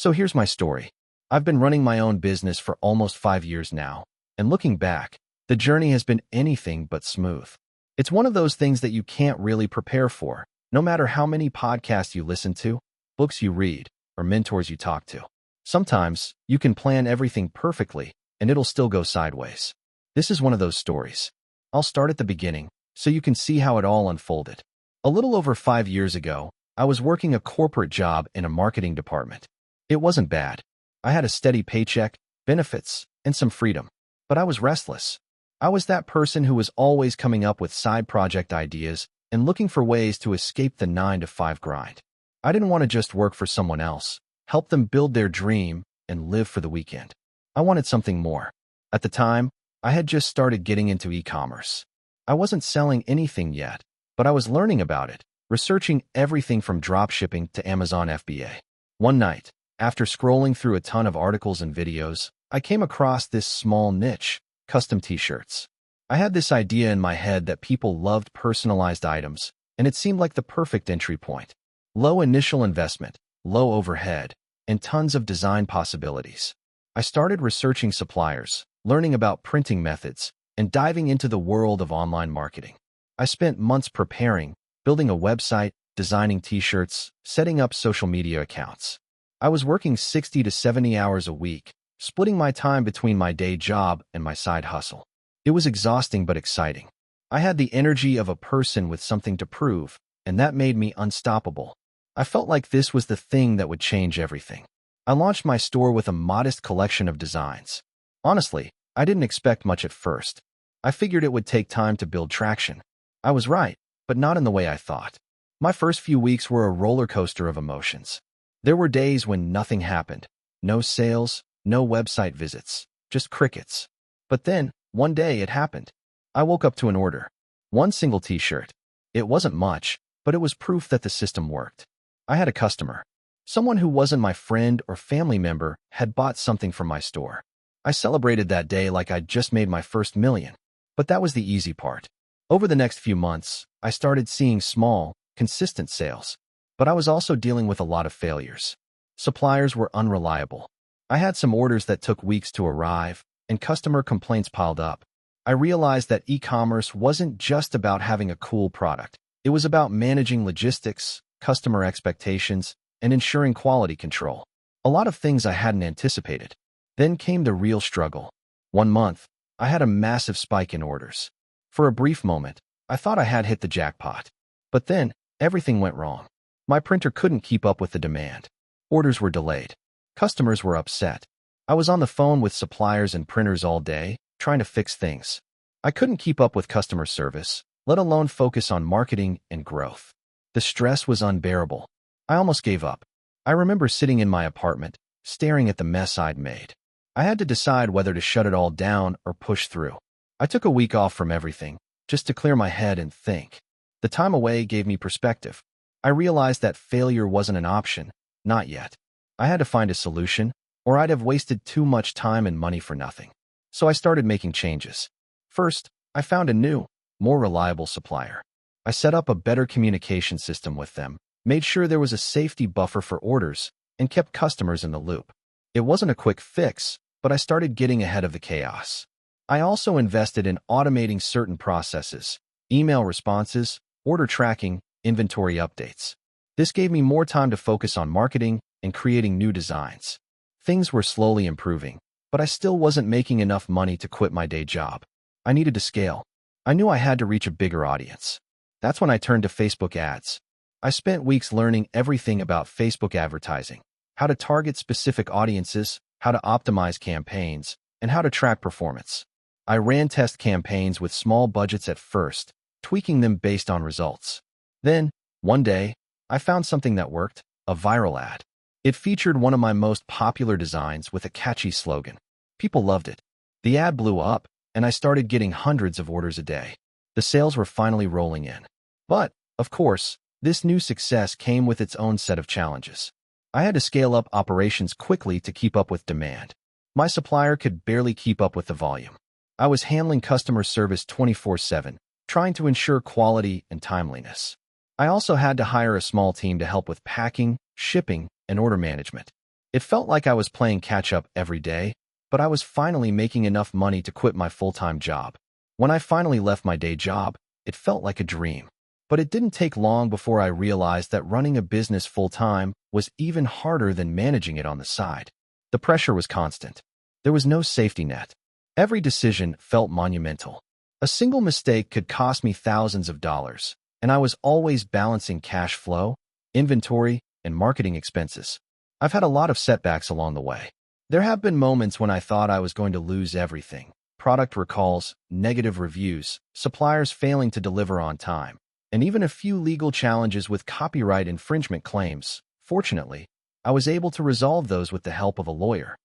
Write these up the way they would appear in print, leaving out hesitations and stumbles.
So here's my story. I've been running my own business for almost 5 years now, and looking back, the journey has been anything but smooth. It's one of those things that you can't really prepare for, no matter how many podcasts you listen to, books you read, or mentors you talk to. Sometimes, you can plan everything perfectly, and it'll still go sideways. This is one of those stories. I'll start at the beginning, so you can see how it all unfolded. A little over 5 years ago, I was working a corporate job in a marketing department. It wasn't bad. I had a steady paycheck, benefits, and some freedom. But I was restless. I was that person who was always coming up with side project ideas and looking for ways to escape the 9-to-5 grind. I didn't want to just work for someone else, help them build their dream, and live for the weekend. I wanted something more. At the time, I had just started getting into e-commerce. I wasn't selling anything yet, but I was learning about it, researching everything from dropshipping to Amazon FBA. One night, after scrolling through a ton of articles and videos, I came across this small niche, custom t-shirts. I had this idea in my head that people loved personalized items, and it seemed like the perfect entry point. Low initial investment, low overhead, and tons of design possibilities. I started researching suppliers, learning about printing methods, and diving into the world of online marketing. I spent months preparing, building a website, designing t-shirts, setting up social media accounts. I was working 60 to 70 hours a week, splitting my time between my day job and my side hustle. It was exhausting but exciting. I had the energy of a person with something to prove, and that made me unstoppable. I felt like this was the thing that would change everything. I launched my store with a modest collection of designs. Honestly, I didn't expect much at first. I figured it would take time to build traction. I was right, but not in the way I thought. My first few weeks were a roller coaster of emotions. There were days when nothing happened. No sales, no website visits, just crickets. But then, one day it happened. I woke up to an order. One single t-shirt. It wasn't much, but it was proof that the system worked. I had a customer. Someone who wasn't my friend or family member had bought something from my store. I celebrated that day like I'd just made my first million. But that was the easy part. Over the next few months, I started seeing small, consistent sales. But I was also dealing with a lot of failures. Suppliers were unreliable. I had some orders that took weeks to arrive, and customer complaints piled up. I realized that e-commerce wasn't just about having a cool product. It was about managing logistics, customer expectations, and ensuring quality control. A lot of things I hadn't anticipated. Then came the real struggle. One month, I had a massive spike in orders. For a brief moment, I thought I had hit the jackpot. But then, everything went wrong. My printer couldn't keep up with the demand. Orders were delayed. Customers were upset. I was on the phone with suppliers and printers all day, trying to fix things. I couldn't keep up with customer service, let alone focus on marketing and growth. The stress was unbearable. I almost gave up. I remember sitting in my apartment, staring at the mess I'd made. I had to decide whether to shut it all down or push through. I took a week off from everything, just to clear my head and think. The time away gave me perspective. I realized that failure wasn't an option, not yet. I had to find a solution, or I'd have wasted too much time and money for nothing. So I started making changes. First, I found a new, more reliable supplier. I set up a better communication system with them, made sure there was a safety buffer for orders, and kept customers in the loop. It wasn't a quick fix, but I started getting ahead of the chaos. I also invested in automating certain processes, email responses, order tracking, inventory updates. This gave me more time to focus on marketing and creating new designs. Things were slowly improving, but I still wasn't making enough money to quit my day job. I needed to scale. I knew I had to reach a bigger audience. That's when I turned to Facebook ads. I spent weeks learning everything about Facebook advertising, how to target specific audiences, how to optimize campaigns, and how to track performance. I ran test campaigns with small budgets at first, tweaking them based on results. Then, one day, I found something that worked, a viral ad. It featured one of my most popular designs with a catchy slogan. People loved it. The ad blew up, and I started getting hundreds of orders a day. The sales were finally rolling in. But, of course, this new success came with its own set of challenges. I had to scale up operations quickly to keep up with demand. My supplier could barely keep up with the volume. I was handling customer service 24/7, trying to ensure quality and timeliness. I also had to hire a small team to help with packing, shipping, and order management. It felt like I was playing catch-up every day, but I was finally making enough money to quit my full-time job. When I finally left my day job, it felt like a dream. But it didn't take long before I realized that running a business full-time was even harder than managing it on the side. The pressure was constant. There was no safety net. Every decision felt monumental. A single mistake could cost me thousands of dollars, and I was always balancing cash flow, inventory, and marketing expenses. I've had a lot of setbacks along the way. There have been moments when I thought I was going to lose everything. Product recalls, negative reviews, suppliers failing to deliver on time, and even a few legal challenges with copyright infringement claims. Fortunately, I was able to resolve those with the help of a lawyer.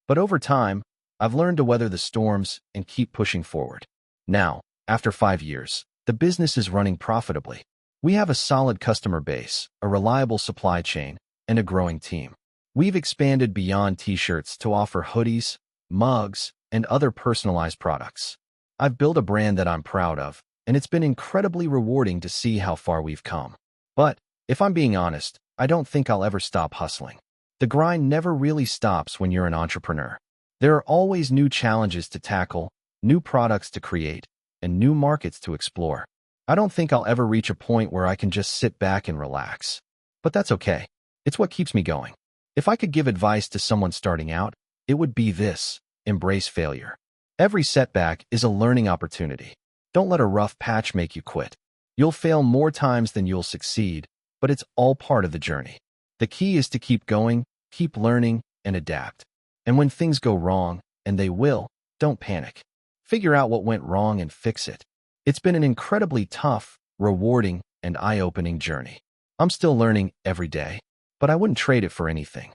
But over time, I've learned to weather the storms and keep pushing forward. Now, after 5 years, the business is running profitably. We have a solid customer base, a reliable supply chain, and a growing team. We've expanded beyond t-shirts to offer hoodies, mugs, and other personalized products. I've built a brand that I'm proud of, and it's been incredibly rewarding to see how far we've come. But, if I'm being honest, I don't think I'll ever stop hustling. The grind never really stops when you're an entrepreneur. There are always new challenges to tackle, new products to create, and new markets to explore. I don't think I'll ever reach a point where I can just sit back and relax. But that's okay. It's what keeps me going. If I could give advice to someone starting out, it would be this: embrace failure. Every setback is a learning opportunity. Don't let a rough patch make you quit. You'll fail more times than you'll succeed, but it's all part of the journey. The key is to keep going, keep learning, and adapt. And when things go wrong, and they will, don't panic. Figure out what went wrong and fix it. It's been an incredibly tough, rewarding, and eye-opening journey. I'm still learning every day, but I wouldn't trade it for anything.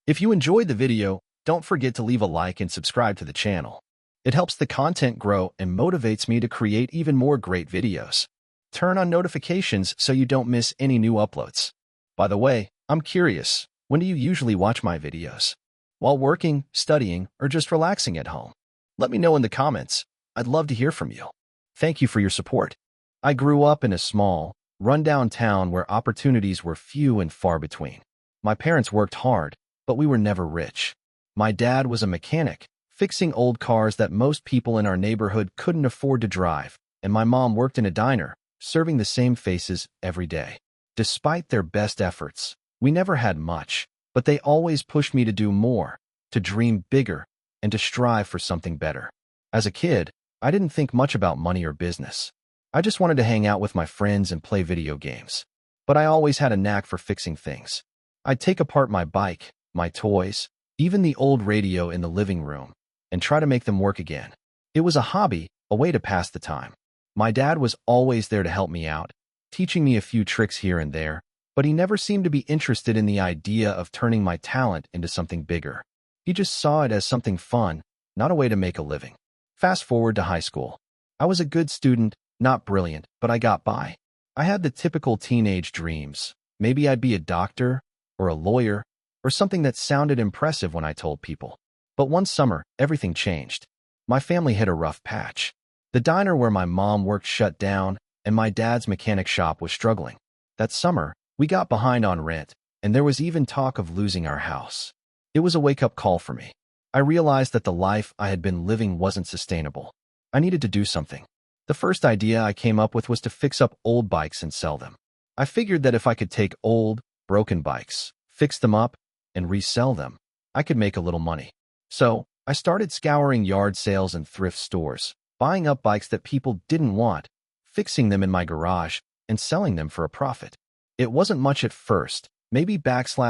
If you enjoyed the video, don't forget to leave a like and subscribe to the channel. It helps the content grow and motivates me to create even more great videos. Turn on notifications so you don't miss any new uploads. By the way, I'm curious, when do you usually watch my videos? While working, studying, or just relaxing at home? Let me know in the comments. I'd love to hear from you. Thank you for your support. I grew up in a small, rundown town where opportunities were few and far between. My parents worked hard, but we were never rich. My dad was a mechanic, fixing old cars that most people in our neighborhood couldn't afford to drive, and my mom worked in a diner, serving the same faces every day. Despite their best efforts, we never had much, but they always pushed me to do more, to dream bigger, and to strive for something better. As a kid, I didn't think much about money or business. I just wanted to hang out with my friends and play video games. But I always had a knack for fixing things. I'd take apart my bike, my toys, even the old radio in the living room, and try to make them work again. It was a hobby, a way to pass the time. My dad was always there to help me out, teaching me a few tricks here and there, but he never seemed to be interested in the idea of turning my talent into something bigger. He just saw it as something fun, not a way to make a living. Fast forward to high school. I was a good student, not brilliant, but I got by. I had the typical teenage dreams. Maybe I'd be a doctor, or a lawyer, or something that sounded impressive when I told people. But one summer, everything changed. My family hit a rough patch. The diner where my mom worked shut down, and my dad's mechanic shop was struggling. That summer, we got behind on rent, and there was even talk of losing our house. It was a wake-up call for me. I realized that the life I had been living wasn't sustainable. I needed to do something. The first idea I came up with was to fix up old bikes and sell them. I figured that if I could take old, broken bikes, fix them up, and resell them, I could make a little money. So, I started scouring yard sales and thrift stores, buying up bikes that people didn't want, fixing them in my garage, and selling them for a profit. It wasn't much at first, maybe $20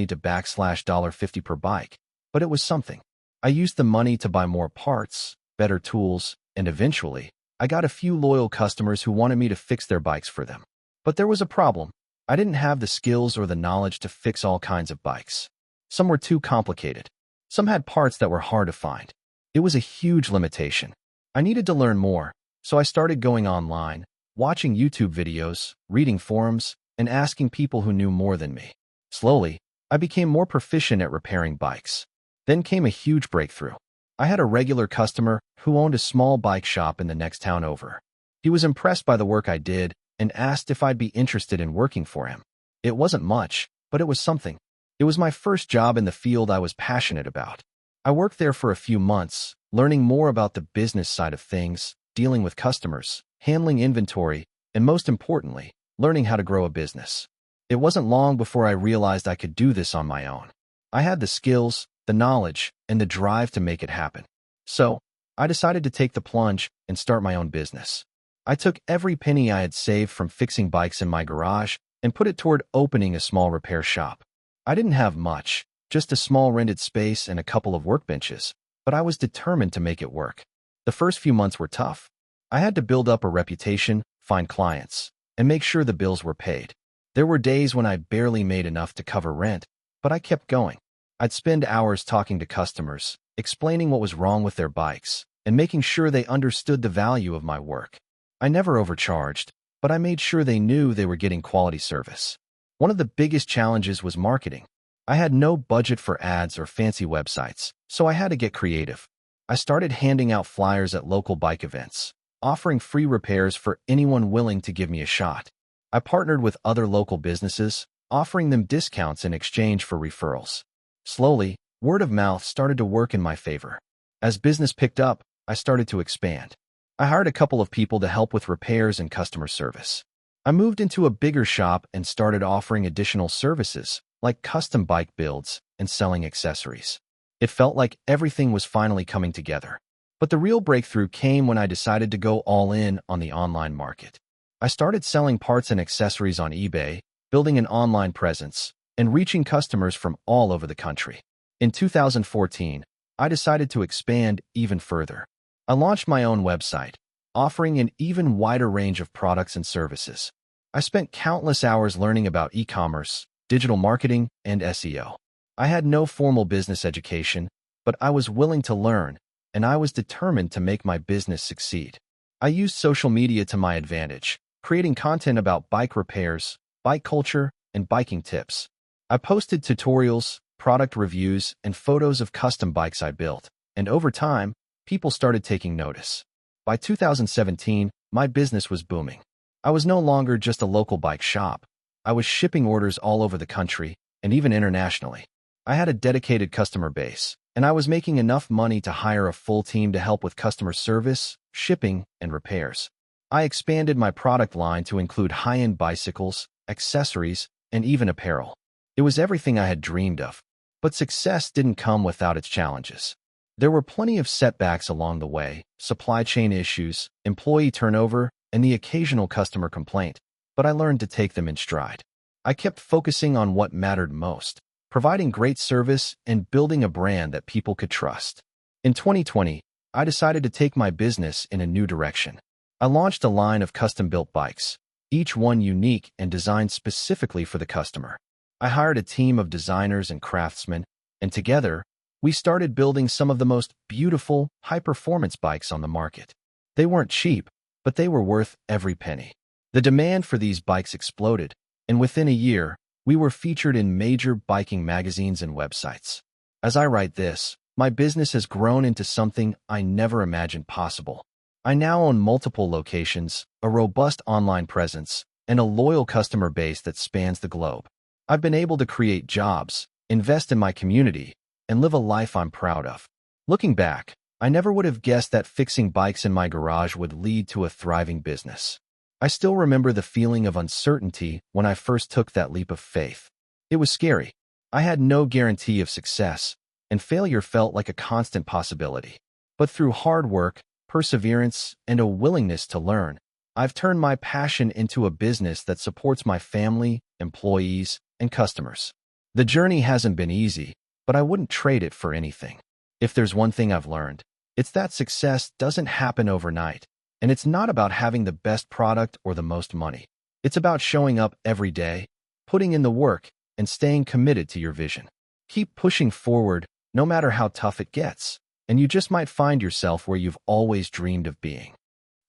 to $50 per bike, but it was something. I used the money to buy more parts, better tools, and eventually, I got a few loyal customers who wanted me to fix their bikes for them. But there was a problem. I didn't have the skills or the knowledge to fix all kinds of bikes. Some were too complicated. Some had parts that were hard to find. It was a huge limitation. I needed to learn more, so I started going online, watching YouTube videos, reading forums, and asking people who knew more than me. Slowly, I became more proficient at repairing bikes. Then came a huge breakthrough. I had a regular customer who owned a small bike shop in the next town over. He was impressed by the work I did and asked if I'd be interested in working for him. It wasn't much, but it was something. It was my first job in the field I was passionate about. I worked there for a few months, learning more about the business side of things, dealing with customers, handling inventory, and most importantly, learning how to grow a business. It wasn't long before I realized I could do this on my own. I had the skills, the knowledge, and the drive to make it happen. So, I decided to take the plunge and start my own business. I took every penny I had saved from fixing bikes in my garage and put it toward opening a small repair shop. I didn't have much, just a small rented space and a couple of workbenches, but I was determined to make it work. The first few months were tough. I had to build up a reputation, find clients, and make sure the bills were paid. There were days when I barely made enough to cover rent, but I kept going. I'd spend hours talking to customers, explaining what was wrong with their bikes, and making sure they understood the value of my work. I never overcharged, but I made sure they knew they were getting quality service. One of the biggest challenges was marketing. I had no budget for ads or fancy websites, so I had to get creative. I started handing out flyers at local bike events, offering free repairs for anyone willing to give me a shot. I partnered with other local businesses, offering them discounts in exchange for referrals. Slowly, word of mouth started to work in my favor. As business picked up, I started to expand. I hired a couple of people to help with repairs and customer service. I moved into a bigger shop and started offering additional services, like custom bike builds and selling accessories. It felt like everything was finally coming together. But the real breakthrough came when I decided to go all in on the online market. I started selling parts and accessories on eBay, building an online presence, and reaching customers from all over the country. In 2014, I decided to expand even further. I launched my own website, offering an even wider range of products and services. I spent countless hours learning about e-commerce, digital marketing, and SEO. I had no formal business education, but I was willing to learn, and I was determined to make my business succeed. I used social media to my advantage, creating content about bike repairs, bike culture, and biking tips. I posted tutorials, product reviews, and photos of custom bikes I built, and over time, people started taking notice. By 2017, my business was booming. I was no longer just a local bike shop. I was shipping orders all over the country, and even internationally. I had a dedicated customer base, and I was making enough money to hire a full team to help with customer service, shipping, and repairs. I expanded my product line to include high-end bicycles, accessories, and even apparel. It was everything I had dreamed of. But success didn't come without its challenges. There were plenty of setbacks along the way, supply chain issues, employee turnover, and the occasional customer complaint, but I learned to take them in stride. I kept focusing on what mattered most, providing great service and building a brand that people could trust. In 2020, I decided to take my business in a new direction. I launched a line of custom-built bikes, each one unique and designed specifically for the customer. I hired a team of designers and craftsmen, and together, we started building some of the most beautiful, high-performance bikes on the market. They weren't cheap, but they were worth every penny. The demand for these bikes exploded, and within a year, we were featured in major biking magazines and websites. As I write this, my business has grown into something I never imagined possible. I now own multiple locations, a robust online presence, and a loyal customer base that spans the globe. I've been able to create jobs, invest in my community, and live a life I'm proud of. Looking back, I never would have guessed that fixing bikes in my garage would lead to a thriving business. I still remember the feeling of uncertainty when I first took that leap of faith. It was scary. I had no guarantee of success, and failure felt like a constant possibility. But through hard work, perseverance, and a willingness to learn, I've turned my passion into a business that supports my family, employees, and customers. The journey hasn't been easy, but I wouldn't trade it for anything. If there's one thing I've learned, it's that success doesn't happen overnight, and it's not about having the best product or the most money. It's about showing up every day, putting in the work, and staying committed to your vision. Keep pushing forward, no matter how tough it gets, and you just might find yourself where you've always dreamed of being.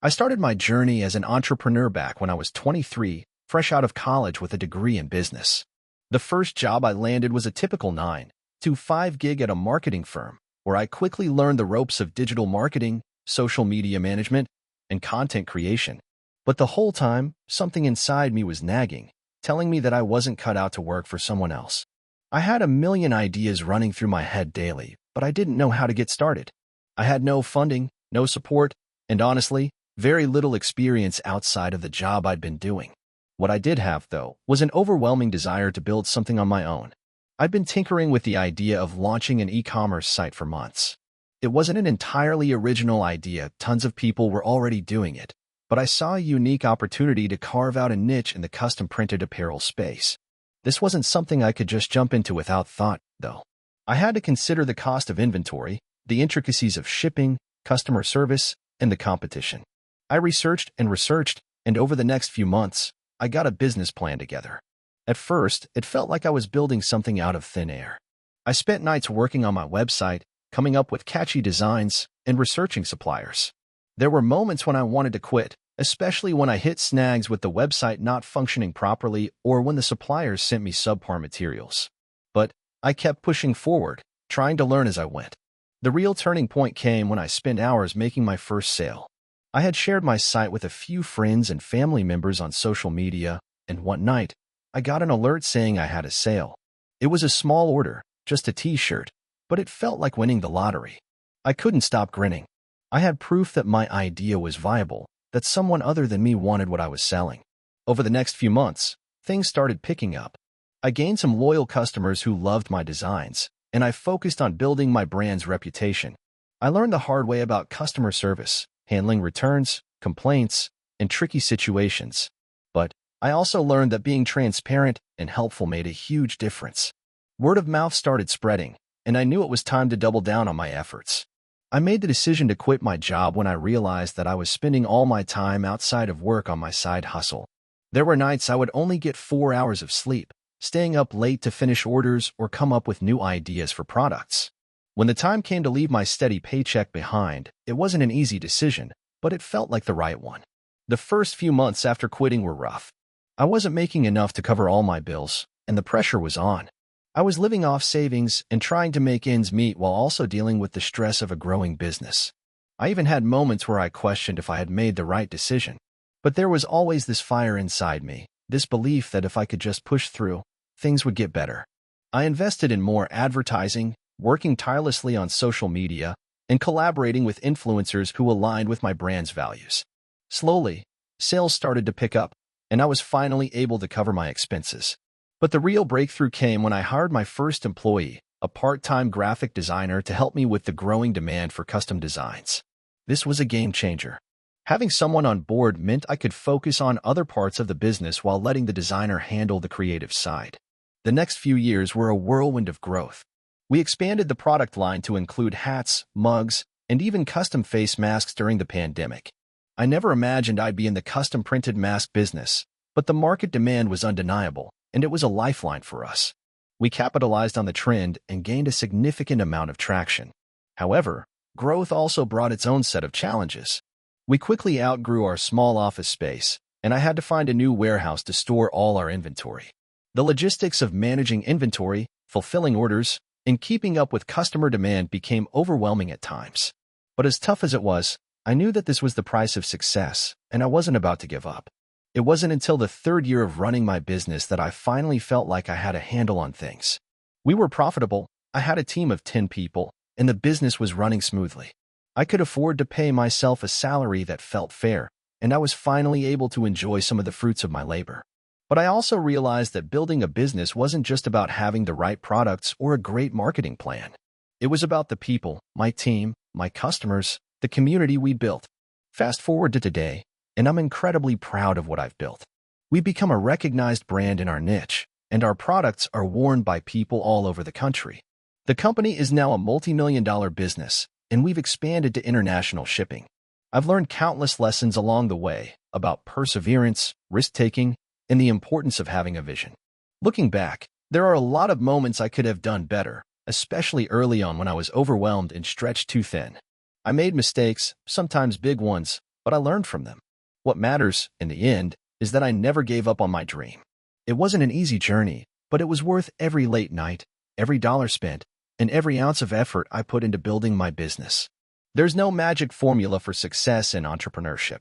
I started my journey as an entrepreneur back when I was 23, fresh out of college with a degree in business. The first job I landed was a typical 9-to-5 gig at a marketing firm, where I quickly learned the ropes of digital marketing, social media management, and content creation. But the whole time, something inside me was nagging, telling me that I wasn't cut out to work for someone else. I had a million ideas running through my head daily, but I didn't know how to get started. I had no funding, no support, and honestly, very little experience outside of the job I'd been doing. What I did have, though, was an overwhelming desire to build something on my own. I'd been tinkering with the idea of launching an e-commerce site for months. It wasn't an entirely original idea, tons of people were already doing it, but I saw a unique opportunity to carve out a niche in the custom-printed apparel space. This wasn't something I could just jump into without thought, though. I had to consider the cost of inventory, the intricacies of shipping, customer service, and the competition. I researched, and over the next few months, I got a business plan together. At first, it felt like I was building something out of thin air. I spent nights working on my website, coming up with catchy designs, and researching suppliers. There were moments when I wanted to quit, especially when I hit snags with the website not functioning properly or when the suppliers sent me subpar materials. But I kept pushing forward, trying to learn as I went. The real turning point came when I spent hours making my first sale. I had shared my site with a few friends and family members on social media, and one night, I got an alert saying I had a sale. It was a small order, just a t-shirt, but it felt like winning the lottery. I couldn't stop grinning. I had proof that my idea was viable, that someone other than me wanted what I was selling. Over the next few months, things started picking up. I gained some loyal customers who loved my designs, and I focused on building my brand's reputation. I learned the hard way about customer service, handling returns, complaints, and tricky situations. But I also learned that being transparent and helpful made a huge difference. Word of mouth started spreading, and I knew it was time to double down on my efforts. I made the decision to quit my job when I realized that I was spending all my time outside of work on my side hustle. There were nights I would only get 4 hours of sleep, staying up late to finish orders or come up with new ideas for products. When the time came to leave my steady paycheck behind, it wasn't an easy decision, but it felt like the right one. The first few months after quitting were rough. I wasn't making enough to cover all my bills, and the pressure was on. I was living off savings and trying to make ends meet while also dealing with the stress of a growing business. I even had moments where I questioned if I had made the right decision. But there was always this fire inside me, this belief that if I could just push through, things would get better. I invested in more advertising, working tirelessly on social media, and collaborating with influencers who aligned with my brand's values. Slowly, sales started to pick up, and I was finally able to cover my expenses. But the real breakthrough came when I hired my first employee, a part-time graphic designer, to help me with the growing demand for custom designs. This was a game changer. Having someone on board meant I could focus on other parts of the business while letting the designer handle the creative side. The next few years were a whirlwind of growth. We expanded the product line to include hats, mugs, and even custom face masks during the pandemic. I never imagined I'd be in the custom-printed mask business, but the market demand was undeniable, and it was a lifeline for us. We capitalized on the trend and gained a significant amount of traction. However, growth also brought its own set of challenges. We quickly outgrew our small office space, and I had to find a new warehouse to store all our inventory. The logistics of managing inventory, fulfilling orders, and keeping up with customer demand became overwhelming at times. But as tough as it was, I knew that this was the price of success, and I wasn't about to give up. It wasn't until the third year of running my business that I finally felt like I had a handle on things. We were profitable, I had a team of 10 people, and the business was running smoothly. I could afford to pay myself a salary that felt fair, and I was finally able to enjoy some of the fruits of my labor. But I also realized that building a business wasn't just about having the right products or a great marketing plan. It was about the people, my team, my customers, the community we built. Fast forward to today, and I'm incredibly proud of what I've built. We've become a recognized brand in our niche, and our products are worn by people all over the country. The company is now a multi-million-dollar business, and we've expanded to international shipping. I've learned countless lessons along the way about perseverance, risk-taking, and the importance of having a vision. Looking back, there are a lot of moments I could have done better, especially early on when I was overwhelmed and stretched too thin. I made mistakes, sometimes big ones, but I learned from them. What matters, in the end, is that I never gave up on my dream. It wasn't an easy journey, but it was worth every late night, every dollar spent, and every ounce of effort I put into building my business. There's no magic formula for success in entrepreneurship.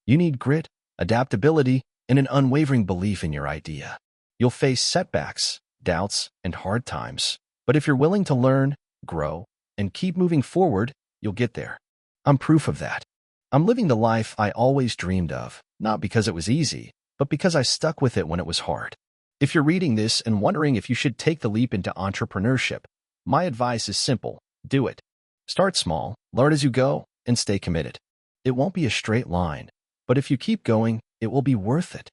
You need grit, adaptability, and an unwavering belief in your idea. You'll face setbacks, doubts, and hard times. But if you're willing to learn, grow, and keep moving forward, you'll get there. I'm proof of that. I'm living the life I always dreamed of, not because it was easy, but because I stuck with it when it was hard. If you're reading this and wondering if you should take the leap into entrepreneurship, my advice is simple: do it. Start small, learn as you go, and stay committed. It won't be a straight line, but if you keep going, it will be worth it.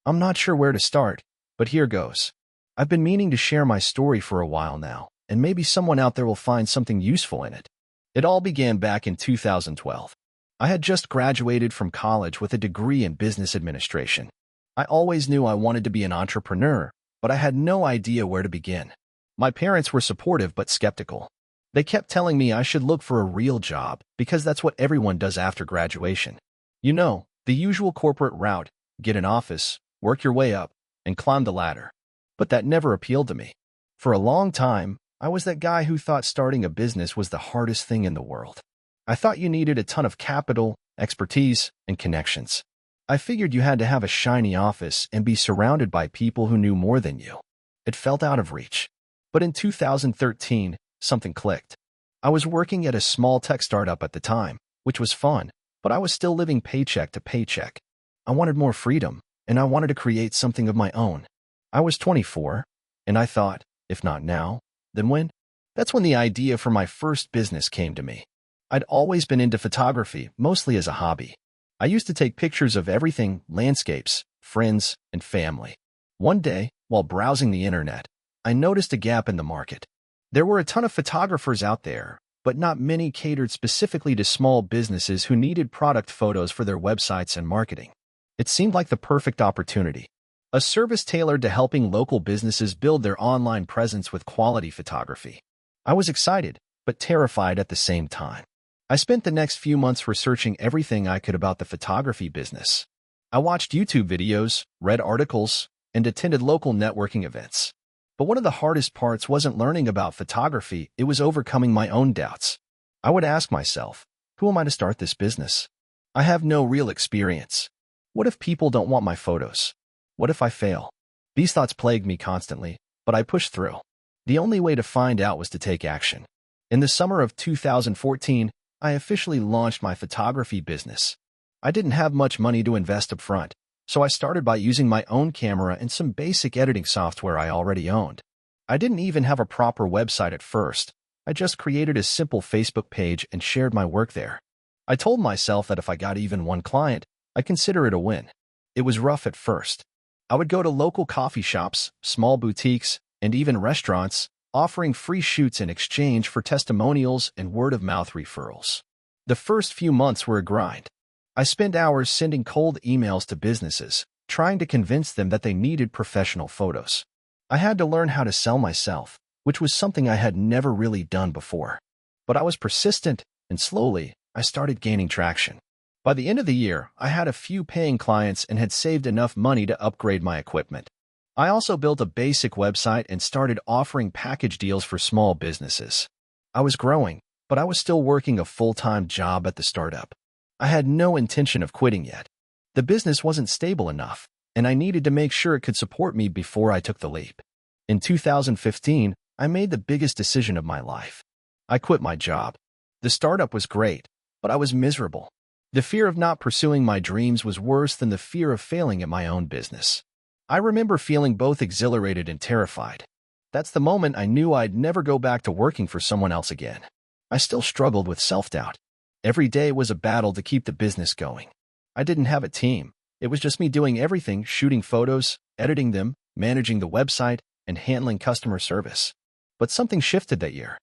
I'm not sure where to start, but here goes. I've been meaning to share my story for a while now, and maybe someone out there will find something useful in it. It all began back in 2012. I had just graduated from college with a degree in business administration. I always knew I wanted to be an entrepreneur, but I had no idea where to begin. My parents were supportive but skeptical. They kept telling me I should look for a real job because that's what everyone does after graduation. You know, the usual corporate route: get an office, work your way up, and climb the ladder. But that never appealed to me. For a long time, I was that guy who thought starting a business was the hardest thing in the world. I thought you needed a ton of capital, expertise, and connections. I figured you had to have a shiny office and be surrounded by people who knew more than you. It felt out of reach. But in 2013, something clicked. I was working at a small tech startup at the time, which was fun, but I was still living paycheck to paycheck. I wanted more freedom, and I wanted to create something of my own. I was 24, and I thought, if not now, then when? That's when the idea for my first business came to me. I'd always been into photography, mostly as a hobby. I used to take pictures of everything: landscapes, friends, and family. One day, while browsing the internet, I noticed a gap in the market. There were a ton of photographers out there, but not many catered specifically to small businesses who needed product photos for their websites and marketing. It seemed like the perfect opportunity. A service tailored to helping local businesses build their online presence with quality photography. I was excited, but terrified at the same time. I spent the next few months researching everything I could about the photography business. I watched YouTube videos, read articles, and attended local networking events. But one of the hardest parts wasn't learning about photography, it was overcoming my own doubts. I would ask myself, who am I to start this business? I have no real experience. What if people don't want my photos? What if I fail? These thoughts plagued me constantly, but I pushed through. The only way to find out was to take action. In the summer of 2014, I officially launched my photography business. I didn't have much money to invest up front, so I started by using my own camera and some basic editing software I already owned. I didn't even have a proper website at first. I just created a simple Facebook page and shared my work there. I told myself that if I got even one client, I'd consider it a win. It was rough at first. I would go to local coffee shops, small boutiques, and even restaurants, offering free shoots in exchange for testimonials and word-of-mouth referrals. The first few months were a grind. I spent hours sending cold emails to businesses, trying to convince them that they needed professional photos. I had to learn how to sell myself, which was something I had never really done before. But I was persistent, and slowly, I started gaining traction. By the end of the year, I had a few paying clients and had saved enough money to upgrade my equipment. I also built a basic website and started offering package deals for small businesses. I was growing, but I was still working a full-time job at the startup. I had no intention of quitting yet. The business wasn't stable enough, and I needed to make sure it could support me before I took the leap. In 2015, I made the biggest decision of my life. I quit my job. The startup was great, but I was miserable. The fear of not pursuing my dreams was worse than the fear of failing at my own business. I remember feeling both exhilarated and terrified. That's the moment I knew I'd never go back to working for someone else again. I still struggled with self-doubt. Every day was a battle to keep the business going. I didn't have a team. It was just me doing everything: shooting photos, editing them, managing the website, and handling customer service. But something shifted that year.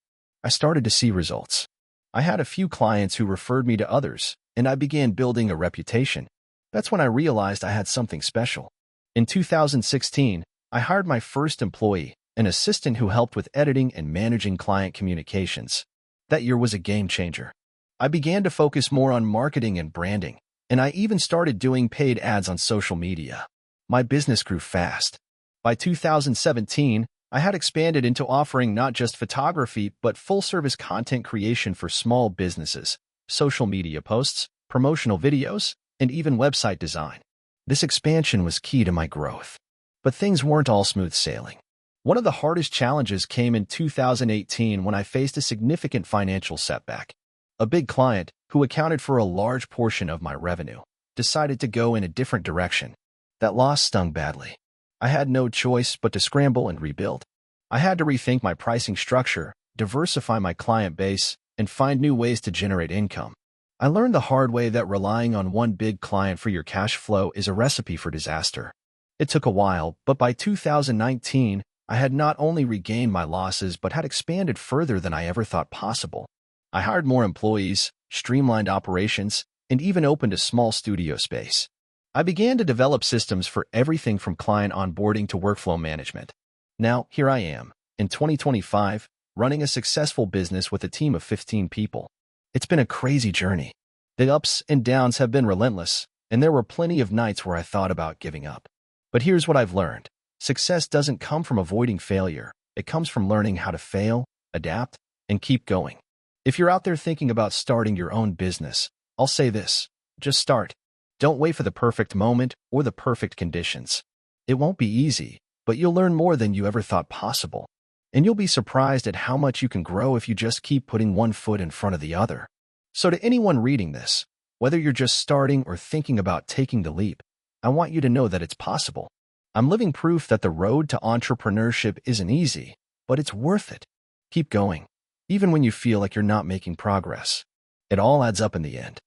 I started to see results. I had a few clients who referred me to others, and I began building a reputation. That's when I realized I had something special. In 2016, I hired my first employee, an assistant who helped with editing and managing client communications. That year was a game changer. I began to focus more on marketing and branding, and I even started doing paid ads on social media. My business grew fast. By 2017, I had expanded into offering not just photography, but full-service content creation for small businesses, social media posts, promotional videos, and even website design. This expansion was key to my growth. But things weren't all smooth sailing. One of the hardest challenges came in 2018 when I faced a significant financial setback. A big client, who accounted for a large portion of my revenue, decided to go in a different direction. That loss stung badly. I had no choice but to scramble and rebuild. I had to rethink my pricing structure, diversify my client base, and find new ways to generate income. I learned the hard way that relying on one big client for your cash flow is a recipe for disaster. It took a while, but by 2019, I had not only regained my losses but had expanded further than I ever thought possible. I hired more employees, streamlined operations, and even opened a small studio space. I began to develop systems for everything from client onboarding to workflow management. Now, here I am, in 2025, running a successful business with a team of 15 people. It's been a crazy journey. The ups and downs have been relentless, and there were plenty of nights where I thought about giving up. But here's what I've learned. Success doesn't come from avoiding failure. It comes from learning how to fail, adapt, and keep going. If you're out there thinking about starting your own business, I'll say this: just start. Don't wait for the perfect moment or the perfect conditions. It won't be easy, but you'll learn more than you ever thought possible. And you'll be surprised at how much you can grow if you just keep putting one foot in front of the other. So to anyone reading this, whether you're just starting or thinking about taking the leap, I want you to know that it's possible. I'm living proof that the road to entrepreneurship isn't easy, but it's worth it. Keep going, even when you feel like you're not making progress. It all adds up in the end.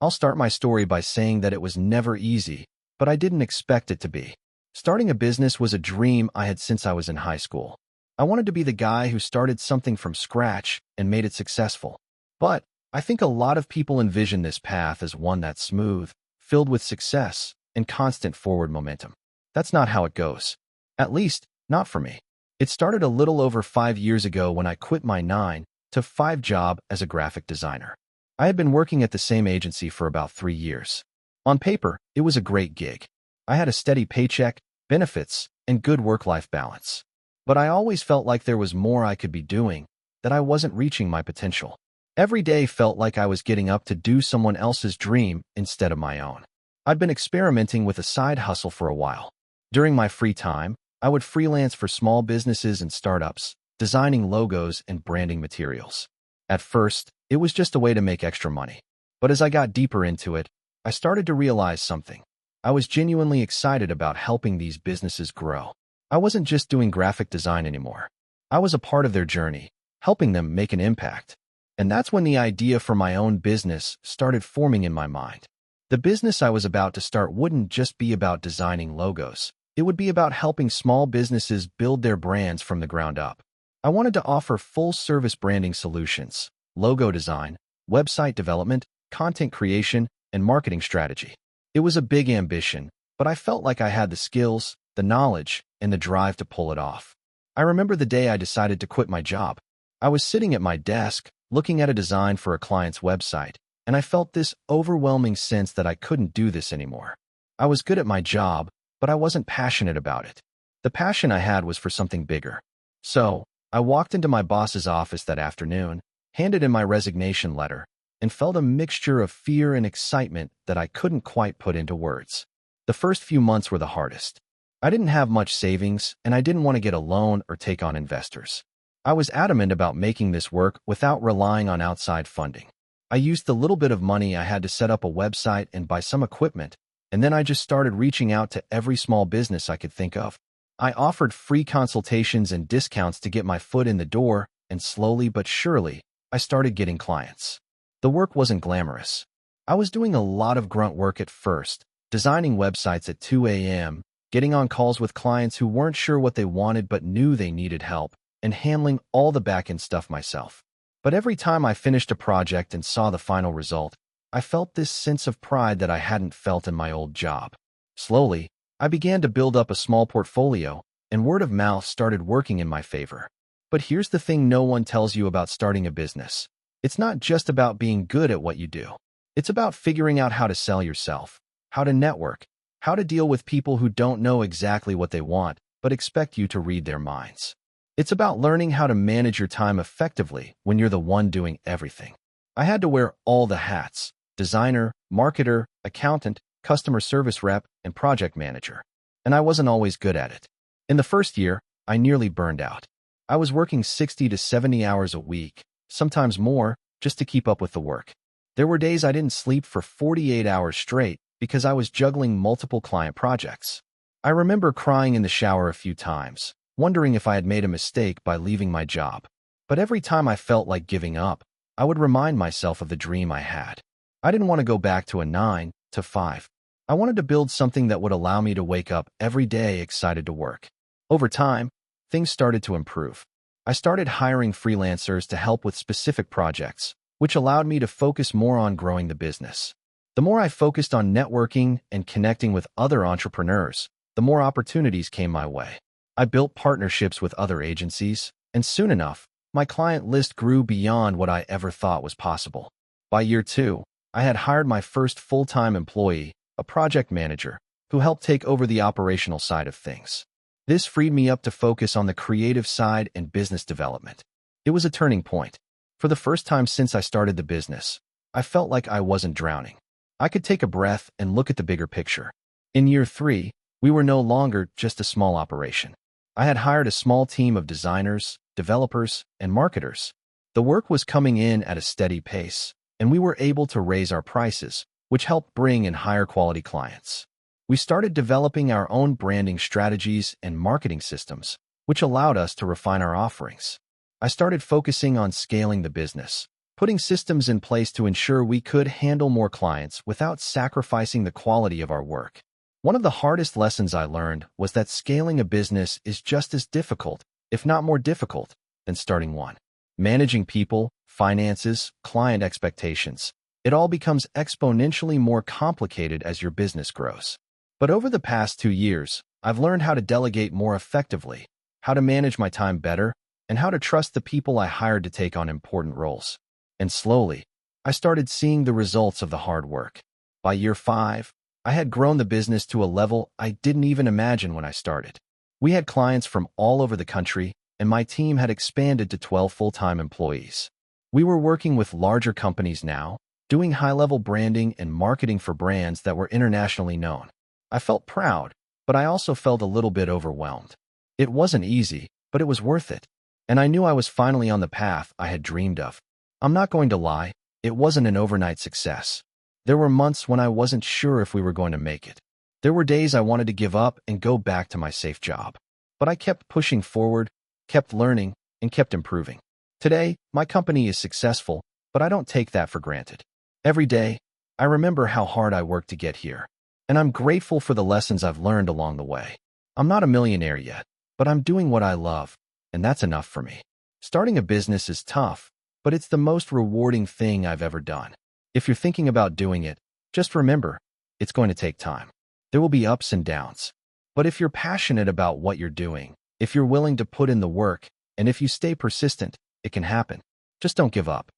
I'll start my story by saying that it was never easy, but I didn't expect it to be. Starting a business was a dream I had since I was in high school. I wanted to be the guy who started something from scratch and made it successful. But I think a lot of people envision this path as one that's smooth, filled with success, and constant forward momentum. That's not how it goes. At least, not for me. It started a little over 5 years ago when I quit my 9-to-5 job as a graphic designer. I had been working at the same agency for about 3 years. On paper, it was a great gig. I had a steady paycheck, benefits, and good work-life balance. But I always felt like there was more I could be doing, that I wasn't reaching my potential. Every day felt like I was getting up to do someone else's dream instead of my own. I'd been experimenting with a side hustle for a while. During my free time, I would freelance for small businesses and startups, designing logos and branding materials. At first, it was just a way to make extra money. But as I got deeper into it, I started to realize something. I was genuinely excited about helping these businesses grow. I wasn't just doing graphic design anymore. I was a part of their journey, helping them make an impact. And that's when the idea for my own business started forming in my mind. The business I was about to start wouldn't just be about designing logos. It would be about helping small businesses build their brands from the ground up. I wanted to offer full-service branding solutions, logo design, website development, content creation, and marketing strategy. It was a big ambition, but I felt like I had the skills, the knowledge, and the drive to pull it off. I remember the day I decided to quit my job. I was sitting at my desk, looking at a design for a client's website, and I felt this overwhelming sense that I couldn't do this anymore. I was good at my job, but I wasn't passionate about it. The passion I had was for something bigger. So, I walked into my boss's office that afternoon, handed in my resignation letter, and felt a mixture of fear and excitement that I couldn't quite put into words. The first few months were the hardest. I didn't have much savings, and I didn't want to get a loan or take on investors. I was adamant about making this work without relying on outside funding. I used the little bit of money I had to set up a website and buy some equipment, and then I just started reaching out to every small business I could think of. I offered free consultations and discounts to get my foot in the door, and slowly but surely, I started getting clients. The work wasn't glamorous. I was doing a lot of grunt work at first, designing websites at 2 a.m., getting on calls with clients who weren't sure what they wanted but knew they needed help, and handling all the back-end stuff myself. But every time I finished a project and saw the final result, I felt this sense of pride that I hadn't felt in my old job. Slowly, I began to build up a small portfolio, and word of mouth started working in my favor. But here's the thing no one tells you about starting a business. It's not just about being good at what you do. It's about figuring out how to sell yourself, how to network, how to deal with people who don't know exactly what they want, but expect you to read their minds. It's about learning how to manage your time effectively when you're the one doing everything. I had to wear all the hats: designer, marketer, accountant, customer service rep, and project manager. And I wasn't always good at it. In the first year, I nearly burned out. I was working 60 to 70 hours a week, sometimes more, just to keep up with the work. There were days I didn't sleep for 48 hours straight because I was juggling multiple client projects. I remember crying in the shower a few times, wondering if I had made a mistake by leaving my job. But every time I felt like giving up, I would remind myself of the dream I had. I didn't want to go back to a 9 to 5. I wanted to build something that would allow me to wake up every day excited to work. Over time, things started to improve. I started hiring freelancers to help with specific projects, which allowed me to focus more on growing the business. The more I focused on networking and connecting with other entrepreneurs, the more opportunities came my way. I built partnerships with other agencies, and soon enough, my client list grew beyond what I ever thought was possible. By year 2, I had hired my first full-time employee, a project manager, who helped take over the operational side of things. This freed me up to focus on the creative side and business development. It was a turning point. For the first time since I started the business, I felt like I wasn't drowning. I could take a breath and look at the bigger picture. In year 3, we were no longer just a small operation. I had hired a small team of designers, developers, and marketers. The work was coming in at a steady pace, and we were able to raise our prices, which helped bring in higher quality clients. We started developing our own branding strategies and marketing systems, which allowed us to refine our offerings. I started focusing on scaling the business, putting systems in place to ensure we could handle more clients without sacrificing the quality of our work. One of the hardest lessons I learned was that scaling a business is just as difficult, if not more difficult, than starting one. Managing people, finances, client expectations, it all becomes exponentially more complicated as your business grows. But over the past 2 years, I've learned how to delegate more effectively, how to manage my time better, and how to trust the people I hired to take on important roles. And slowly, I started seeing the results of the hard work. By year 5, I had grown the business to a level I didn't even imagine when I started. We had clients from all over the country, and my team had expanded to 12 full-time employees. We were working with larger companies now, doing high-level branding and marketing for brands that were internationally known. I felt proud, but I also felt a little bit overwhelmed. It wasn't easy, but it was worth it. And I knew I was finally on the path I had dreamed of. I'm not going to lie, it wasn't an overnight success. There were months when I wasn't sure if we were going to make it. There were days I wanted to give up and go back to my safe job. But I kept pushing forward, kept learning, and kept improving. Today, my company is successful, but I don't take that for granted. Every day, I remember how hard I worked to get here, and I'm grateful for the lessons I've learned along the way. I'm not a millionaire yet, but I'm doing what I love, and that's enough for me. Starting a business is tough, but it's the most rewarding thing I've ever done. If you're thinking about doing it, just remember, it's going to take time. There will be ups and downs. But if you're passionate about what you're doing, if you're willing to put in the work, and if you stay persistent, it can happen. Just don't give up.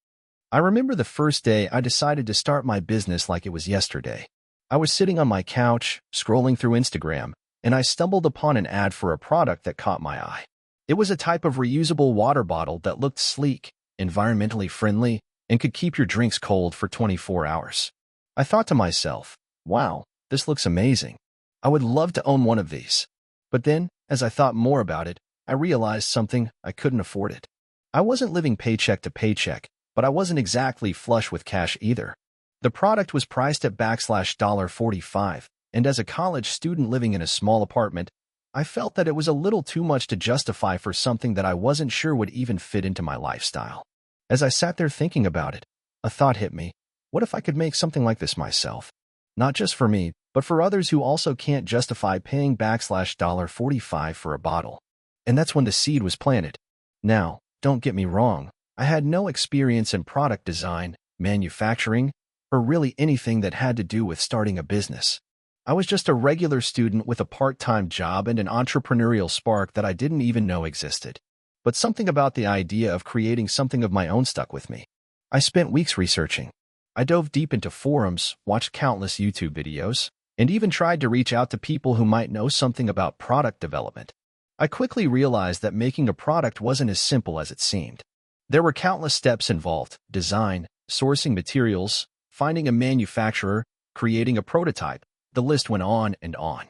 I remember the first day I decided to start my business like it was yesterday. I was sitting on my couch, scrolling through Instagram, and I stumbled upon an ad for a product that caught my eye. It was a type of reusable water bottle that looked sleek, environmentally friendly, and could keep your drinks cold for 24 hours. I thought to myself, wow, this looks amazing. I would love to own one of these. But then, as I thought more about it, I realized something: I couldn't afford it. I wasn't living paycheck to paycheck, but I wasn't exactly flush with cash either. The product was priced at $45, and as a college student living in a small apartment, I felt that it was a little too much to justify for something that I wasn't sure would even fit into my lifestyle. As I sat there thinking about it, a thought hit me: what if I could make something like this myself? Not just for me, but for others who also can't justify paying $45 for a bottle. And that's when the seed was planted. Now, don't get me wrong, I had no experience in product design, manufacturing, or really anything that had to do with starting a business. I was just a regular student with a part-time job and an entrepreneurial spark that I didn't even know existed. But something about the idea of creating something of my own stuck with me. I spent weeks researching. I dove deep into forums, watched countless YouTube videos, and even tried to reach out to people who might know something about product development. I quickly realized that making a product wasn't as simple as it seemed. There were countless steps involved: design, sourcing materials, finding a manufacturer, creating a prototype. The list went on and on.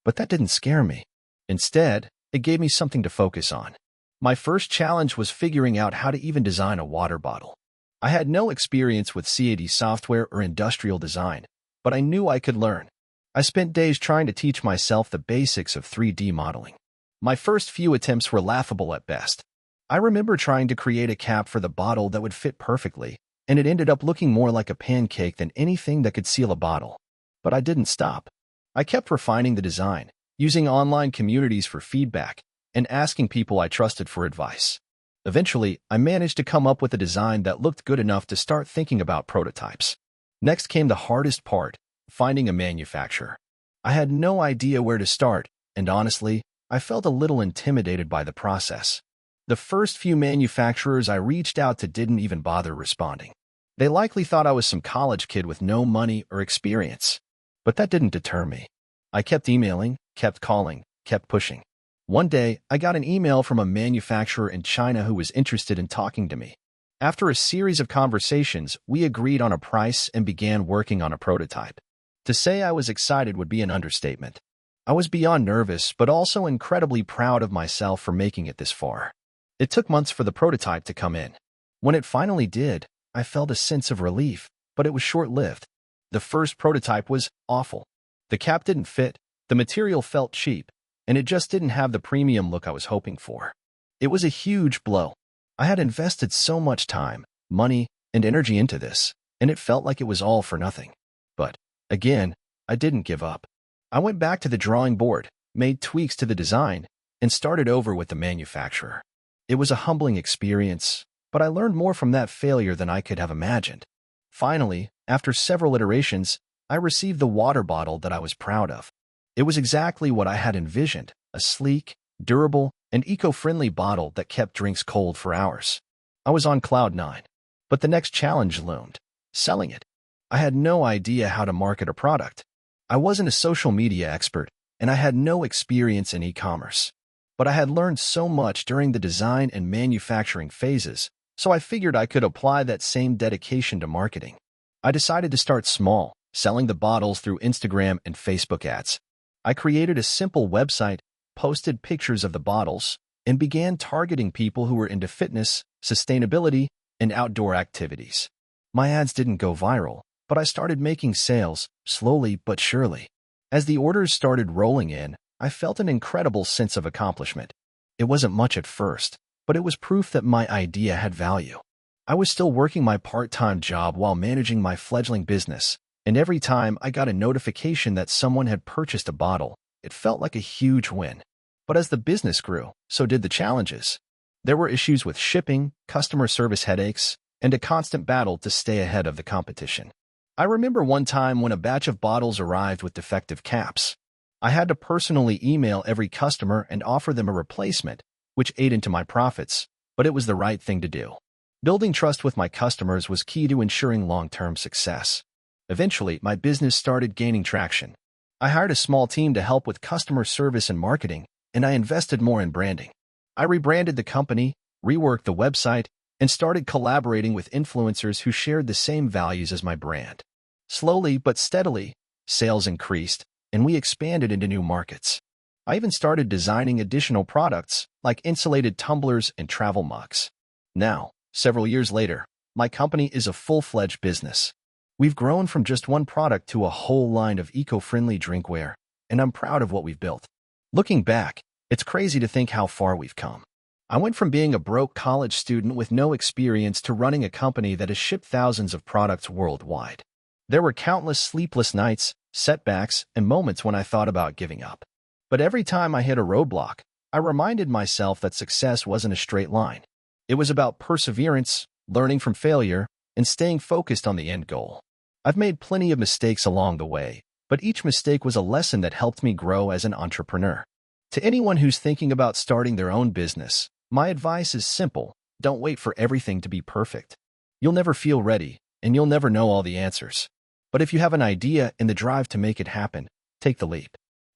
But that didn't scare me. Instead, It gave me something to focus on. My first challenge was figuring out how to even design a water bottle. I had no experience with CAD software or industrial design, but I knew I could learn. I spent days trying to teach myself the basics of 3D modeling. My first few attempts were laughable at best. I remember trying to create a cap for the bottle that would fit perfectly, and it ended up looking more like a pancake than anything that could seal a bottle. But I didn't stop. I kept refining the design, using online communities for feedback, and asking people I trusted for advice. Eventually, I managed to come up with a design that looked good enough to start thinking about prototypes. Next came the hardest part, finding a manufacturer. I had no idea where to start, and honestly, I felt a little intimidated by the process. The first few manufacturers I reached out to didn't even bother responding. They likely thought I was some college kid with no money or experience. But that didn't deter me. I kept emailing, kept calling, kept pushing. One day, I got an email from a manufacturer in China who was interested in talking to me. After a series of conversations, we agreed on a price and began working on a prototype. To say I was excited would be an understatement. I was beyond nervous, but also incredibly proud of myself for making it this far. It took months for the prototype to come in. When it finally did, I felt a sense of relief, but it was short-lived. The first prototype was awful. The cap didn't fit, the material felt cheap, and it just didn't have the premium look I was hoping for. It was a huge blow. I had invested so much time, money, and energy into this, and it felt like it was all for nothing. But, again, I didn't give up. I went back to the drawing board, made tweaks to the design, and started over with the manufacturer. It was a humbling experience, but I learned more from that failure than I could have imagined. Finally, after several iterations, I received the water bottle that I was proud of. It was exactly what I had envisioned, a sleek, durable, and eco-friendly bottle that kept drinks cold for hours. I was on cloud nine. But the next challenge loomed: selling it. I had no idea how to market a product. I wasn't a social media expert, and I had no experience in e-commerce. But I had learned so much during the design and manufacturing phases, so I figured I could apply that same dedication to marketing. I decided to start small, selling the bottles through Instagram and Facebook ads. I created a simple website, posted pictures of the bottles, and began targeting people who were into fitness, sustainability, and outdoor activities. My ads didn't go viral, but I started making sales, slowly but surely. As the orders started rolling in, I felt an incredible sense of accomplishment. It wasn't much at first, but it was proof that my idea had value. I was still working my part-time job while managing my fledgling business, and every time I got a notification that someone had purchased a bottle, it felt like a huge win. But as the business grew, so did the challenges. There were issues with shipping, customer service headaches, and a constant battle to stay ahead of the competition. I remember one time when a batch of bottles arrived with defective caps. I had to personally email every customer and offer them a replacement, which ate into my profits, but it was the right thing to do. Building trust with my customers was key to ensuring long-term success. Eventually, my business started gaining traction. I hired a small team to help with customer service and marketing, and I invested more in branding. I rebranded the company, reworked the website, and started collaborating with influencers who shared the same values as my brand. Slowly but steadily, sales increased, and we expanded into new markets. I even started designing additional products, like insulated tumblers and travel mugs. Now, several years later, my company is a full-fledged business. We've grown from just one product to a whole line of eco-friendly drinkware, and I'm proud of what we've built. Looking back, it's crazy to think how far we've come. I went from being a broke college student with no experience to running a company that has shipped thousands of products worldwide. There were countless sleepless nights, setbacks, and moments when I thought about giving up. But every time I hit a roadblock, I reminded myself that success wasn't a straight line. It was about perseverance, learning from failure, and staying focused on the end goal. I've made plenty of mistakes along the way, but each mistake was a lesson that helped me grow as an entrepreneur. To anyone who's thinking about starting their own business, my advice is simple: don't wait for everything to be perfect. You'll never feel ready, and you'll never know all the answers. But if you have an idea and the drive to make it happen, take the leap.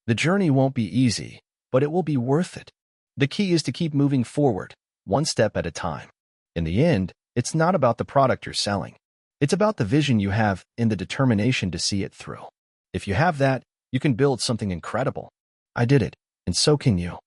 The journey won't be easy, but it will be worth it. The key is to keep moving forward, one step at a time. In the end, it's not about the product you're selling. It's about the vision you have and the determination to see it through. If you have that, you can build something incredible. I did it, and so can you.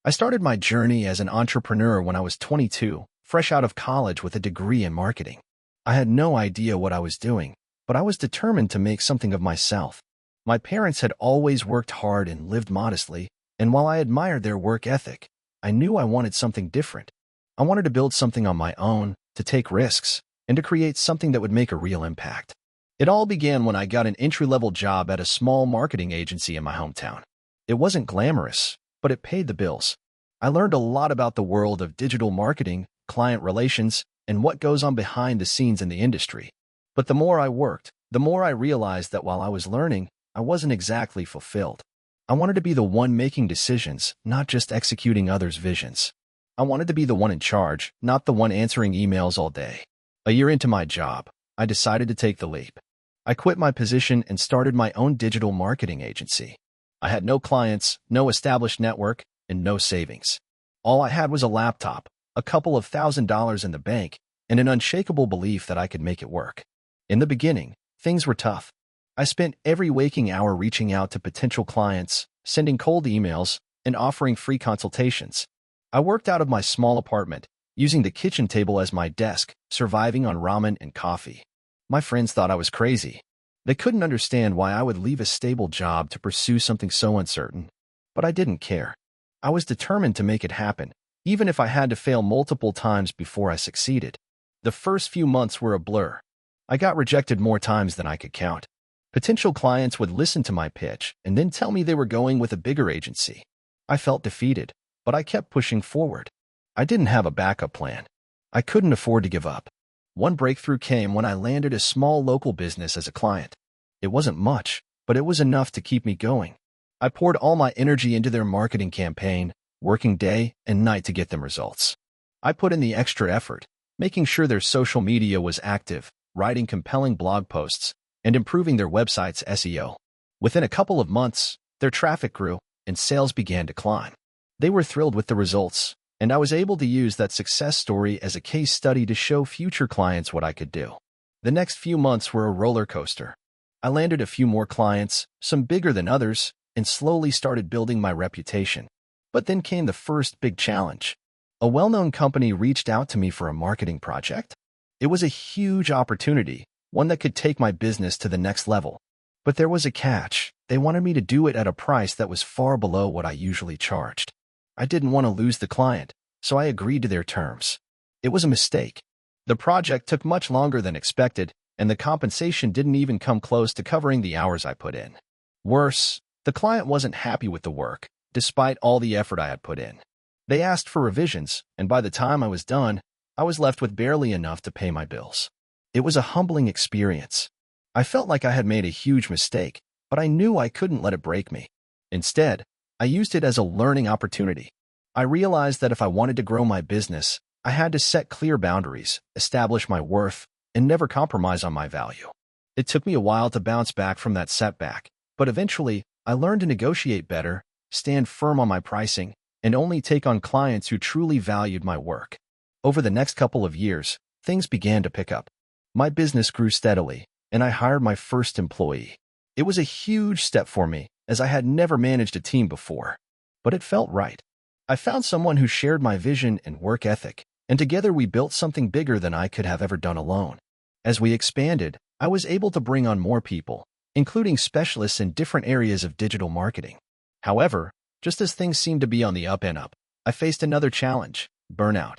I started my journey as an entrepreneur when I was 22, fresh out of college with a degree in marketing. I had no idea what I was doing, but I was determined to make something of myself. My parents had always worked hard and lived modestly, and while I admired their work ethic, I knew I wanted something different. I wanted to build something on my own, to take risks, and to create something that would make a real impact. It all began when I got an entry-level job at a small marketing agency in my hometown. It wasn't glamorous, but it paid the bills. I learned a lot about the world of digital marketing, client relations, and what goes on behind the scenes in the industry. But the more I worked, the more I realized that while I was learning, I wasn't exactly fulfilled. I wanted to be the one making decisions, not just executing others' visions. I wanted to be the one in charge, not the one answering emails all day. A year into my job, I decided to take the leap. I quit my position and started my own digital marketing agency. I had no clients, no established network, and no savings. All I had was a laptop, a couple of $1,000s in the bank, and an unshakable belief that I could make it work. In the beginning, things were tough. I spent every waking hour reaching out to potential clients, sending cold emails, and offering free consultations. I worked out of my small apartment, using the kitchen table as my desk, surviving on ramen and coffee. My friends thought I was crazy. They couldn't understand why I would leave a stable job to pursue something so uncertain. But I didn't care. I was determined to make it happen, even if I had to fail multiple times before I succeeded. The first few months were a blur. I got rejected more times than I could count. Potential clients would listen to my pitch and then tell me they were going with a bigger agency. I felt defeated, but I kept pushing forward. I didn't have a backup plan. I couldn't afford to give up. One breakthrough came when I landed a small local business as a client. It wasn't much, but it was enough to keep me going. I poured all my energy into their marketing campaign, working day and night to get them results. I put in the extra effort, making sure their social media was active, writing compelling blog posts, and improving their website's SEO. Within a couple of months, their traffic grew and sales began to climb. They were thrilled with the results, and I was able to use that success story as a case study to show future clients what I could do. The next few months were a roller coaster. I landed a few more clients, some bigger than others, and slowly started building my reputation. But then came the first big challenge. A well-known company reached out to me for a marketing project. It was a huge opportunity, one that could take my business to the next level. But there was a catch. They wanted me to do it at a price that was far below what I usually charged. I didn't want to lose the client, so I agreed to their terms. It was a mistake. The project took much longer than expected, and the compensation didn't even come close to covering the hours I put in. Worse, the client wasn't happy with the work, despite all the effort I had put in. They asked for revisions, and by the time I was done, I was left with barely enough to pay my bills. It was a humbling experience. I felt like I had made a huge mistake, but I knew I couldn't let it break me. Instead, I used it as a learning opportunity. I realized that if I wanted to grow my business, I had to set clear boundaries, establish my worth, and never compromise on my value. It took me a while to bounce back from that setback, but eventually, I learned to negotiate better, stand firm on my pricing, and only take on clients who truly valued my work. Over the next couple of years, things began to pick up. My business grew steadily, and I hired my first employee. It was a huge step for me, as I had never managed a team before. But it felt right. I found someone who shared my vision and work ethic, and together we built something bigger than I could have ever done alone. As we expanded, I was able to bring on more people, including specialists in different areas of digital marketing. However, just as things seemed to be on the up and up, I faced another challenge: burnout.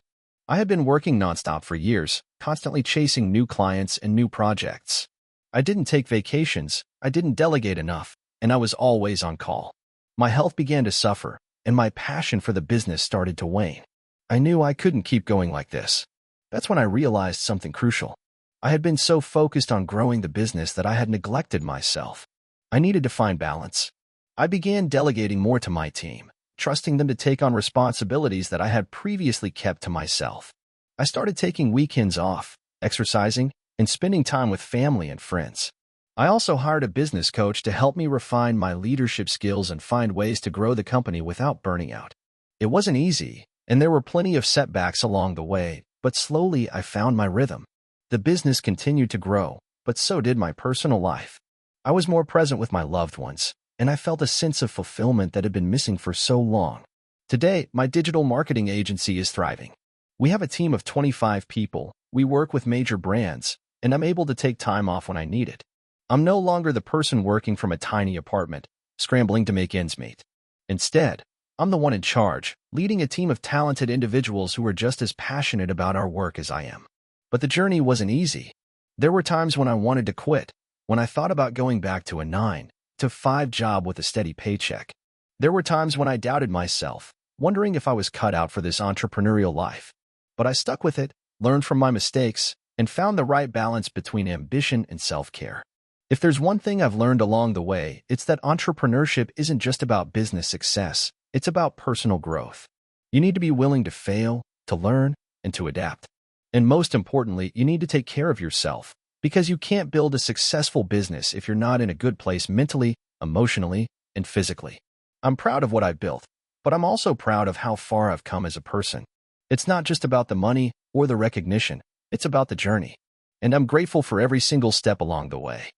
I had been working nonstop for years, constantly chasing new clients and new projects. I didn't take vacations, I didn't delegate enough, and I was always on call. My health began to suffer, and my passion for the business started to wane. I knew I couldn't keep going like this. That's when I realized something crucial. I had been so focused on growing the business that I had neglected myself. I needed to find balance. I began delegating more to my team, trusting them to take on responsibilities that I had previously kept to myself. I started taking weekends off, exercising, and spending time with family and friends. I also hired a business coach to help me refine my leadership skills and find ways to grow the company without burning out. It wasn't easy, and there were plenty of setbacks along the way, but slowly I found my rhythm. The business continued to grow, but so did my personal life. I was more present with my loved ones, and I felt a sense of fulfillment that had been missing for so long. Today, my digital marketing agency is thriving. We have a team of 25 people, we work with major brands, and I'm able to take time off when I need it. I'm no longer the person working from a tiny apartment, scrambling to make ends meet. Instead, I'm the one in charge, leading a team of talented individuals who are just as passionate about our work as I am. But the journey wasn't easy. There were times when I wanted to quit, when I thought about going back to a 9-to-5 job with a steady paycheck. There were times when I doubted myself, wondering if I was cut out for this entrepreneurial life. But I stuck with it, learned from my mistakes, and found the right balance between ambition and self-care. If there's one thing I've learned along the way, it's that entrepreneurship isn't just about business success, it's about personal growth. You need to be willing to fail, to learn, and to adapt. And most importantly, you need to take care of yourself, because you can't build a successful business if you're not in a good place mentally, emotionally, and physically. I'm proud of what I've built, but I'm also proud of how far I've come as a person. It's not just about the money or the recognition, it's about the journey. And I'm grateful for every single step along the way.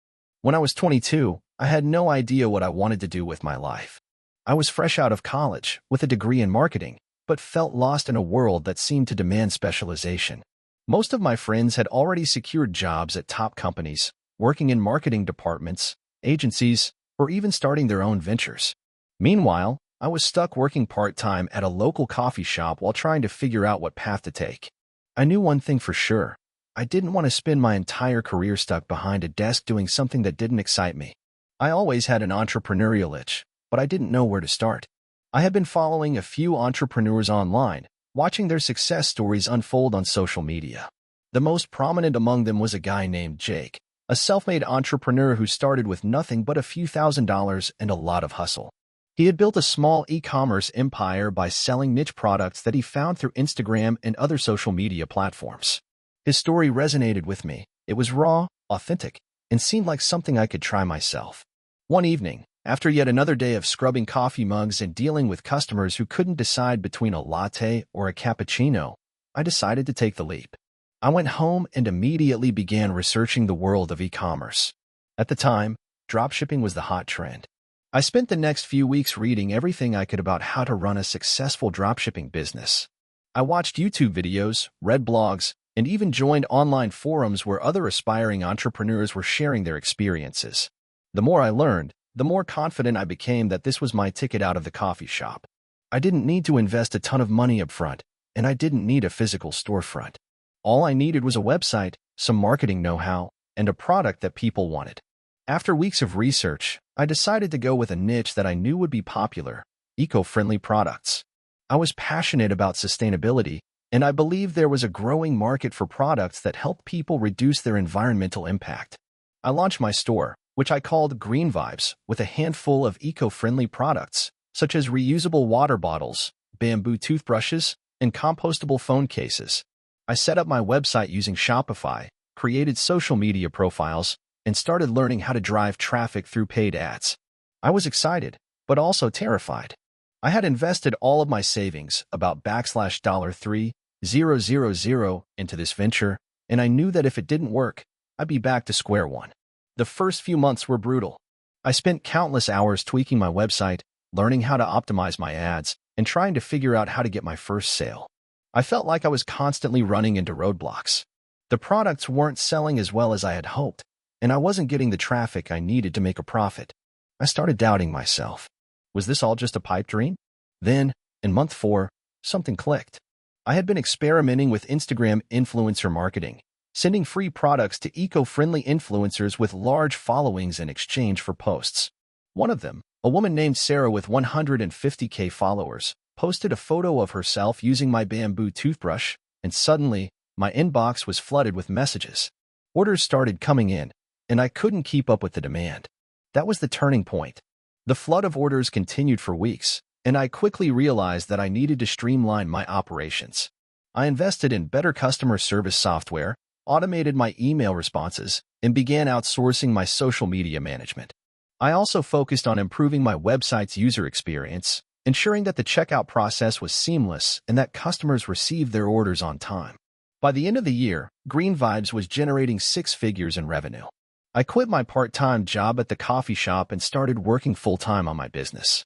When I was 22, I had no idea what I wanted to do with my life. I was fresh out of college, with a degree in marketing, but felt lost in a world that seemed to demand specialization. Most of my friends had already secured jobs at top companies, working in marketing departments, agencies, or even starting their own ventures. Meanwhile, I was stuck working part-time at a local coffee shop while trying to figure out what path to take. I knew one thing for sure. I didn't want to spend my entire career stuck behind a desk doing something that didn't excite me. I always had an entrepreneurial itch, but I didn't know where to start. I had been following a few entrepreneurs online, watching their success stories unfold on social media. The most prominent among them was a guy named Jake, a self-made entrepreneur who started with nothing but a few $1,000s and a lot of hustle. He had built a small e-commerce empire by selling niche products that he found through Instagram and other social media platforms. His story resonated with me. It was raw, authentic, and seemed like something I could try myself. One evening, after yet another day of scrubbing coffee mugs and dealing with customers who couldn't decide between a latte or a cappuccino, I decided to take the leap. I went home and immediately began researching the world of e-commerce. At the time, dropshipping was the hot trend. I spent the next few weeks reading everything I could about how to run a successful dropshipping business. I watched YouTube videos, read blogs, and even joined online forums where other aspiring entrepreneurs were sharing their experiences. The more I learned, the more confident I became that this was my ticket out of the coffee shop. I didn't need to invest a ton of money up front, and I didn't need a physical storefront. All I needed was a website, some marketing know-how, and a product that people wanted. After weeks of research, I decided to go with a niche that I knew would be popular: eco-friendly products. I was passionate about sustainability, and I believed there was a growing market for products that helped people reduce their environmental impact. I launched my store, which I called Green Vibes, with a handful of eco-friendly products, such as reusable water bottles, bamboo toothbrushes, and compostable phone cases. I set up my website using Shopify, created social media profiles, and started learning how to drive traffic through paid ads. I was excited, but also terrified. I had invested all of my savings, about $3,000, into this venture, and I knew that if it didn't work, I'd be back to square one. The first few months were brutal. I spent countless hours tweaking my website, learning how to optimize my ads, and trying to figure out how to get my first sale. I felt like I was constantly running into roadblocks. The products weren't selling as well as I had hoped, and I wasn't getting the traffic I needed to make a profit. I started doubting myself. Was this all just a pipe dream? Then, in month 4, something clicked. I had been experimenting with Instagram influencer marketing, sending free products to eco-friendly influencers with large followings in exchange for posts. One of them, a woman named Sarah with 150K followers, posted a photo of herself using my bamboo toothbrush, and suddenly, my inbox was flooded with messages. Orders started coming in, and I couldn't keep up with the demand. That was the turning point. The flood of orders continued for weeks, and I quickly realized that I needed to streamline my operations. I invested in better customer service software, automated my email responses, and began outsourcing my social media management. I also focused on improving my website's user experience, ensuring that the checkout process was seamless and that customers received their orders on time. By the end of the year, Green Vibes was generating 6 figures in revenue. I quit my part-time job at the coffee shop and started working full-time on my business.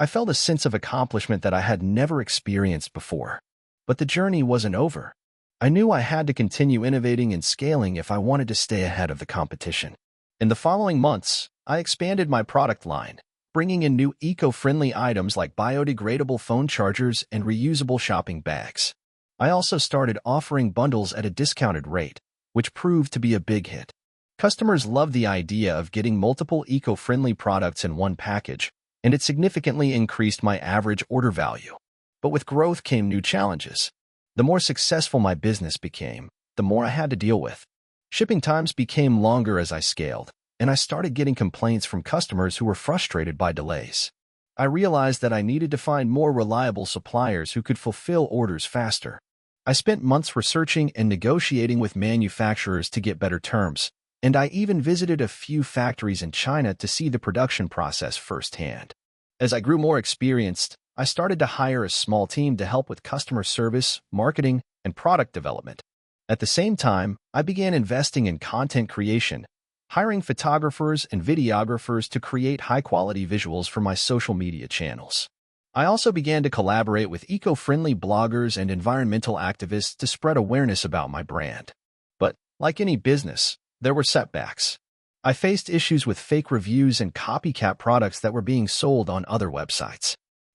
I felt a sense of accomplishment that I had never experienced before. But the journey wasn't over. I knew I had to continue innovating and scaling if I wanted to stay ahead of the competition. In the following months, I expanded my product line, bringing in new eco-friendly items like biodegradable phone chargers and reusable shopping bags. I also started offering bundles at a discounted rate, which proved to be a big hit. Customers loved the idea of getting multiple eco-friendly products in one package, and it significantly increased my average order value. But with growth came new challenges. The more successful my business became, the more I had to deal with. Shipping times became longer as I scaled, and I started getting complaints from customers who were frustrated by delays. I realized that I needed to find more reliable suppliers who could fulfill orders faster. I spent months researching and negotiating with manufacturers to get better terms, and I even visited a few factories in China to see the production process firsthand. As I grew more experienced, I started to hire a small team to help with customer service, marketing, and product development. At the same time, I began investing in content creation, hiring photographers and videographers to create high-quality visuals for my social media channels. I also began to collaborate with eco-friendly bloggers and environmental activists to spread awareness about my brand. But, like any business, there were setbacks. I faced issues with fake reviews and copycat products that were being sold on other websites.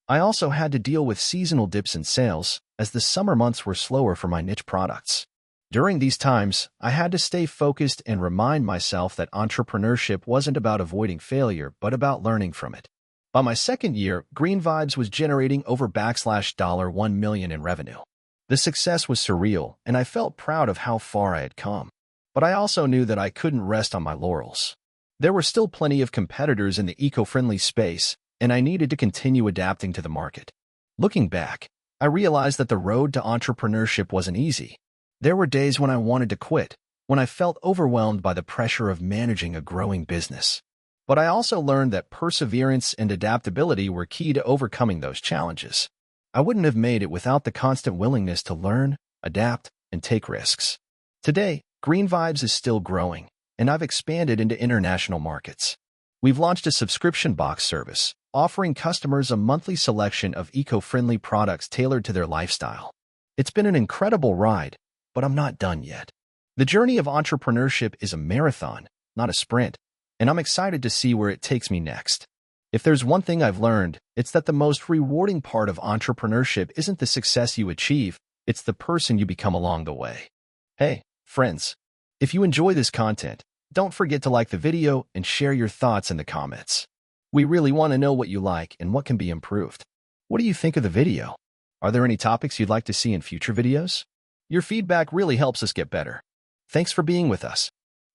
I also had to deal with seasonal dips in sales, as the summer months were slower for my niche products. During these times, I had to stay focused and remind myself that entrepreneurship wasn't about avoiding failure, but about learning from it. By my second year, Green Vibes was generating over $1 million in revenue. The success was surreal, and I felt proud of how far I had come. But I also knew that I couldn't rest on my laurels. There were still plenty of competitors in the eco-friendly space, and I needed to continue adapting to the market. Looking back, I realized that the road to entrepreneurship wasn't easy. There were days when I wanted to quit, when I felt overwhelmed by the pressure of managing a growing business. But I also learned that perseverance and adaptability were key to overcoming those challenges. I wouldn't have made it without the constant willingness to learn, adapt, and take risks. Today, Green Vibes is still growing, and I've expanded into international markets. We've launched a subscription box service, offering customers a monthly selection of eco-friendly products tailored to their lifestyle. It's been an incredible ride, but I'm not done yet. The journey of entrepreneurship is a marathon, not a sprint, and I'm excited to see where it takes me next. If there's one thing I've learned, it's that the most rewarding part of entrepreneurship isn't the success you achieve, it's the person you become along the way. Hey, friends, if you enjoy this content, don't forget to like the video and share your thoughts in the comments. We really want to know what you like and what can be improved. What do you think of the video? Are there any topics you'd like to see in future videos? Your feedback really helps us get better. Thanks for being with us.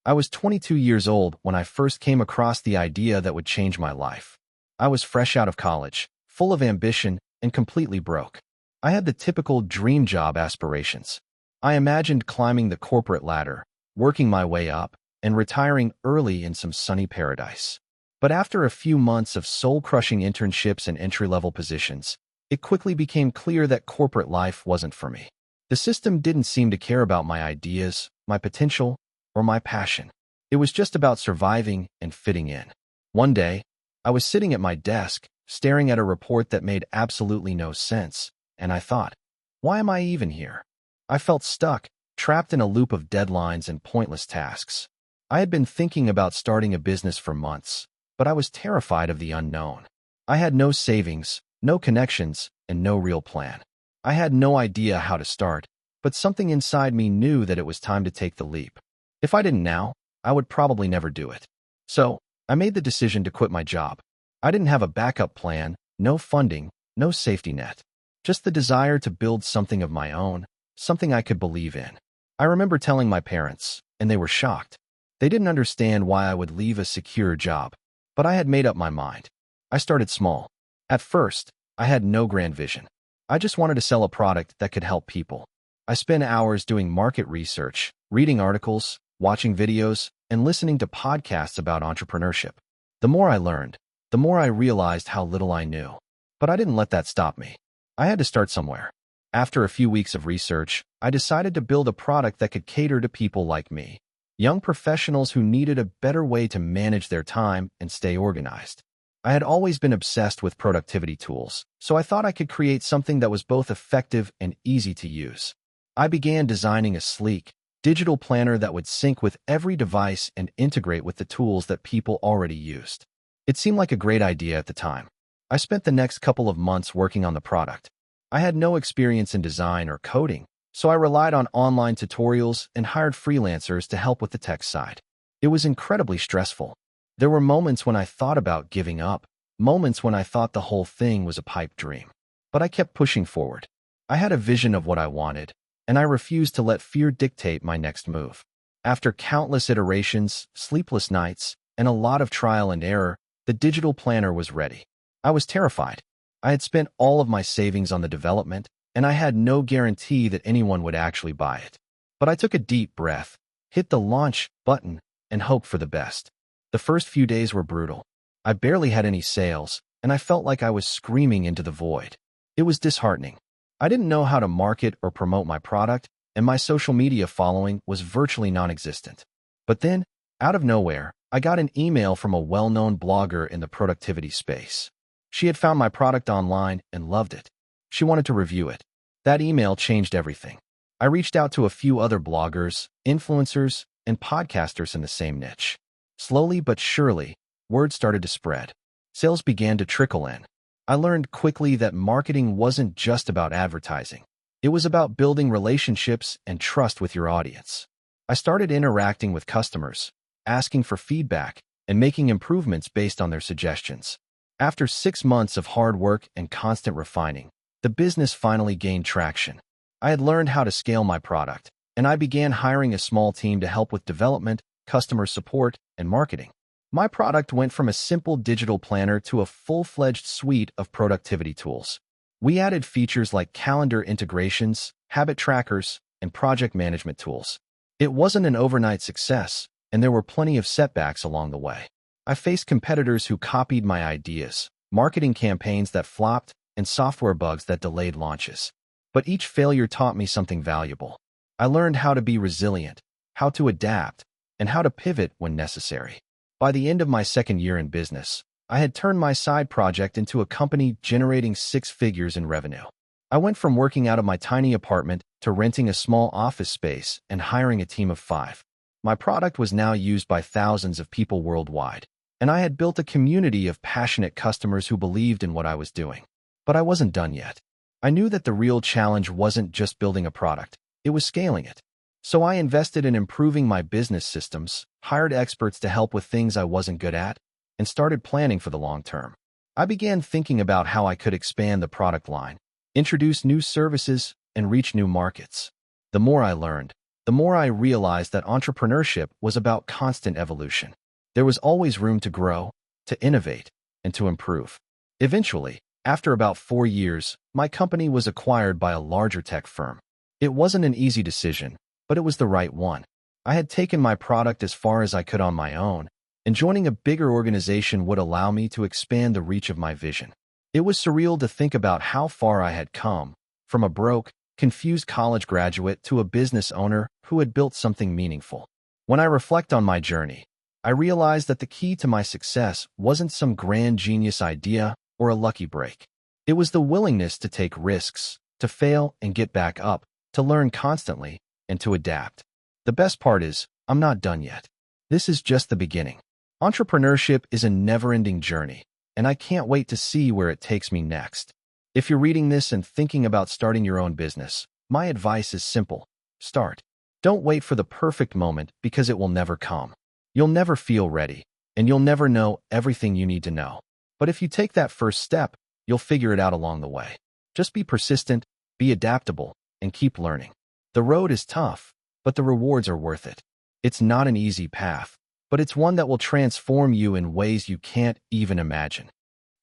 I was 22 years old when I first came across the idea that would change my life. I was fresh out of college, full of ambition, and completely broke. I had the typical dream job aspirations. I imagined climbing the corporate ladder, working my way up, and retiring early in some sunny paradise. But after a few months of soul-crushing internships and entry-level positions, it quickly became clear that corporate life wasn't for me. The system didn't seem to care about my ideas, my potential, or my passion. It was just about surviving and fitting in. One day, I was sitting at my desk, staring at a report that made absolutely no sense, and I thought, why am I even here? I felt stuck, trapped in a loop of deadlines and pointless tasks. I had been thinking about starting a business for months, but I was terrified of the unknown. I had no savings, no connections, and no real plan. I had no idea how to start, but something inside me knew that it was time to take the leap. If I didn't now, I would probably never do it. So, I made the decision to quit my job. I didn't have a backup plan, no funding, no safety net. Just the desire to build something of my own, something I could believe in. I remember telling my parents, and they were shocked. They didn't understand why I would leave a secure job, but I had made up my mind. I started small. At first, I had no grand vision. I just wanted to sell a product that could help people. I spent hours doing market research, reading articles, watching videos, and listening to podcasts about entrepreneurship. The more I learned, the more I realized how little I knew. But I didn't let that stop me. I had to start somewhere. After a few weeks of research, I decided to build a product that could cater to people like me, young professionals who needed a better way to manage their time and stay organized. I had always been obsessed with productivity tools, so I thought I could create something that was both effective and easy to use. I began designing a sleek, digital planner that would sync with every device and integrate with the tools that people already used. It seemed like a great idea at the time. I spent the next couple of months working on the product. I had no experience in design or coding, so I relied on online tutorials and hired freelancers to help with the tech side. It was incredibly stressful. There were moments when I thought about giving up, moments when I thought the whole thing was a pipe dream. But I kept pushing forward. I had a vision of what I wanted, and I refused to let fear dictate my next move. After countless iterations, sleepless nights, and a lot of trial and error, the digital planner was ready. I was terrified. I had spent all of my savings on the development, and I had no guarantee that anyone would actually buy it. But I took a deep breath, hit the launch button, and hoped for the best. The first few days were brutal. I barely had any sales, and I felt like I was screaming into the void. It was disheartening. I didn't know how to market or promote my product, and my social media following was virtually non-existent. But then, out of nowhere, I got an email from a well-known blogger in the productivity space. She had found my product online and loved it. She wanted to review it. That email changed everything. I reached out to a few other bloggers, influencers, and podcasters in the same niche. Slowly but surely, word started to spread. Sales began to trickle in. I learned quickly that marketing wasn't just about advertising. It was about building relationships and trust with your audience. I started interacting with customers, asking for feedback, and making improvements based on their suggestions. After 6 months of hard work and constant refining, the business finally gained traction. I had learned how to scale my product, and I began hiring a small team to help with development, customer support, and marketing. My product went from a simple digital planner to a full-fledged suite of productivity tools. We added features like calendar integrations, habit trackers, and project management tools. It wasn't an overnight success, and there were plenty of setbacks along the way. I faced competitors who copied my ideas, marketing campaigns that flopped, and software bugs that delayed launches. But each failure taught me something valuable. I learned how to be resilient, how to adapt, and how to pivot when necessary. By the end of my second year in business, I had turned my side project into a company generating 6 figures in revenue. I went from working out of my tiny apartment to renting a small office space and hiring a team of 5. My product was now used by thousands of people worldwide, and I had built a community of passionate customers who believed in what I was doing. But I wasn't done yet. I knew that the real challenge wasn't just building a product, it was scaling it. So I invested in improving my business systems, hired experts to help with things I wasn't good at, and started planning for the long term. I began thinking about how I could expand the product line, introduce new services, and reach new markets. The more I learned, the more I realized that entrepreneurship was about constant evolution. There was always room to grow, to innovate, and to improve. Eventually, after about 4 years, my company was acquired by a larger tech firm. It wasn't an easy decision, but it was the right one. I had taken my product as far as I could on my own, and joining a bigger organization would allow me to expand the reach of my vision. It was surreal to think about how far I had come, from a broke, confused college graduate to a business owner who had built something meaningful. When I reflect on my journey, I realized that the key to my success wasn't some grand genius idea or a lucky break. It was the willingness to take risks, to fail and get back up, to learn constantly, and to adapt. The best part is, I'm not done yet. This is just the beginning. Entrepreneurship is a never-ending journey, and I can't wait to see where it takes me next. If you're reading this and thinking about starting your own business, my advice is simple. Start. Don't wait for the perfect moment because it will never come. You'll never feel ready, and you'll never know everything you need to know. But if you take that first step, you'll figure it out along the way. Just be persistent, be adaptable, and keep learning. The road is tough, but the rewards are worth it. It's not an easy path, but it's one that will transform you in ways you can't even imagine.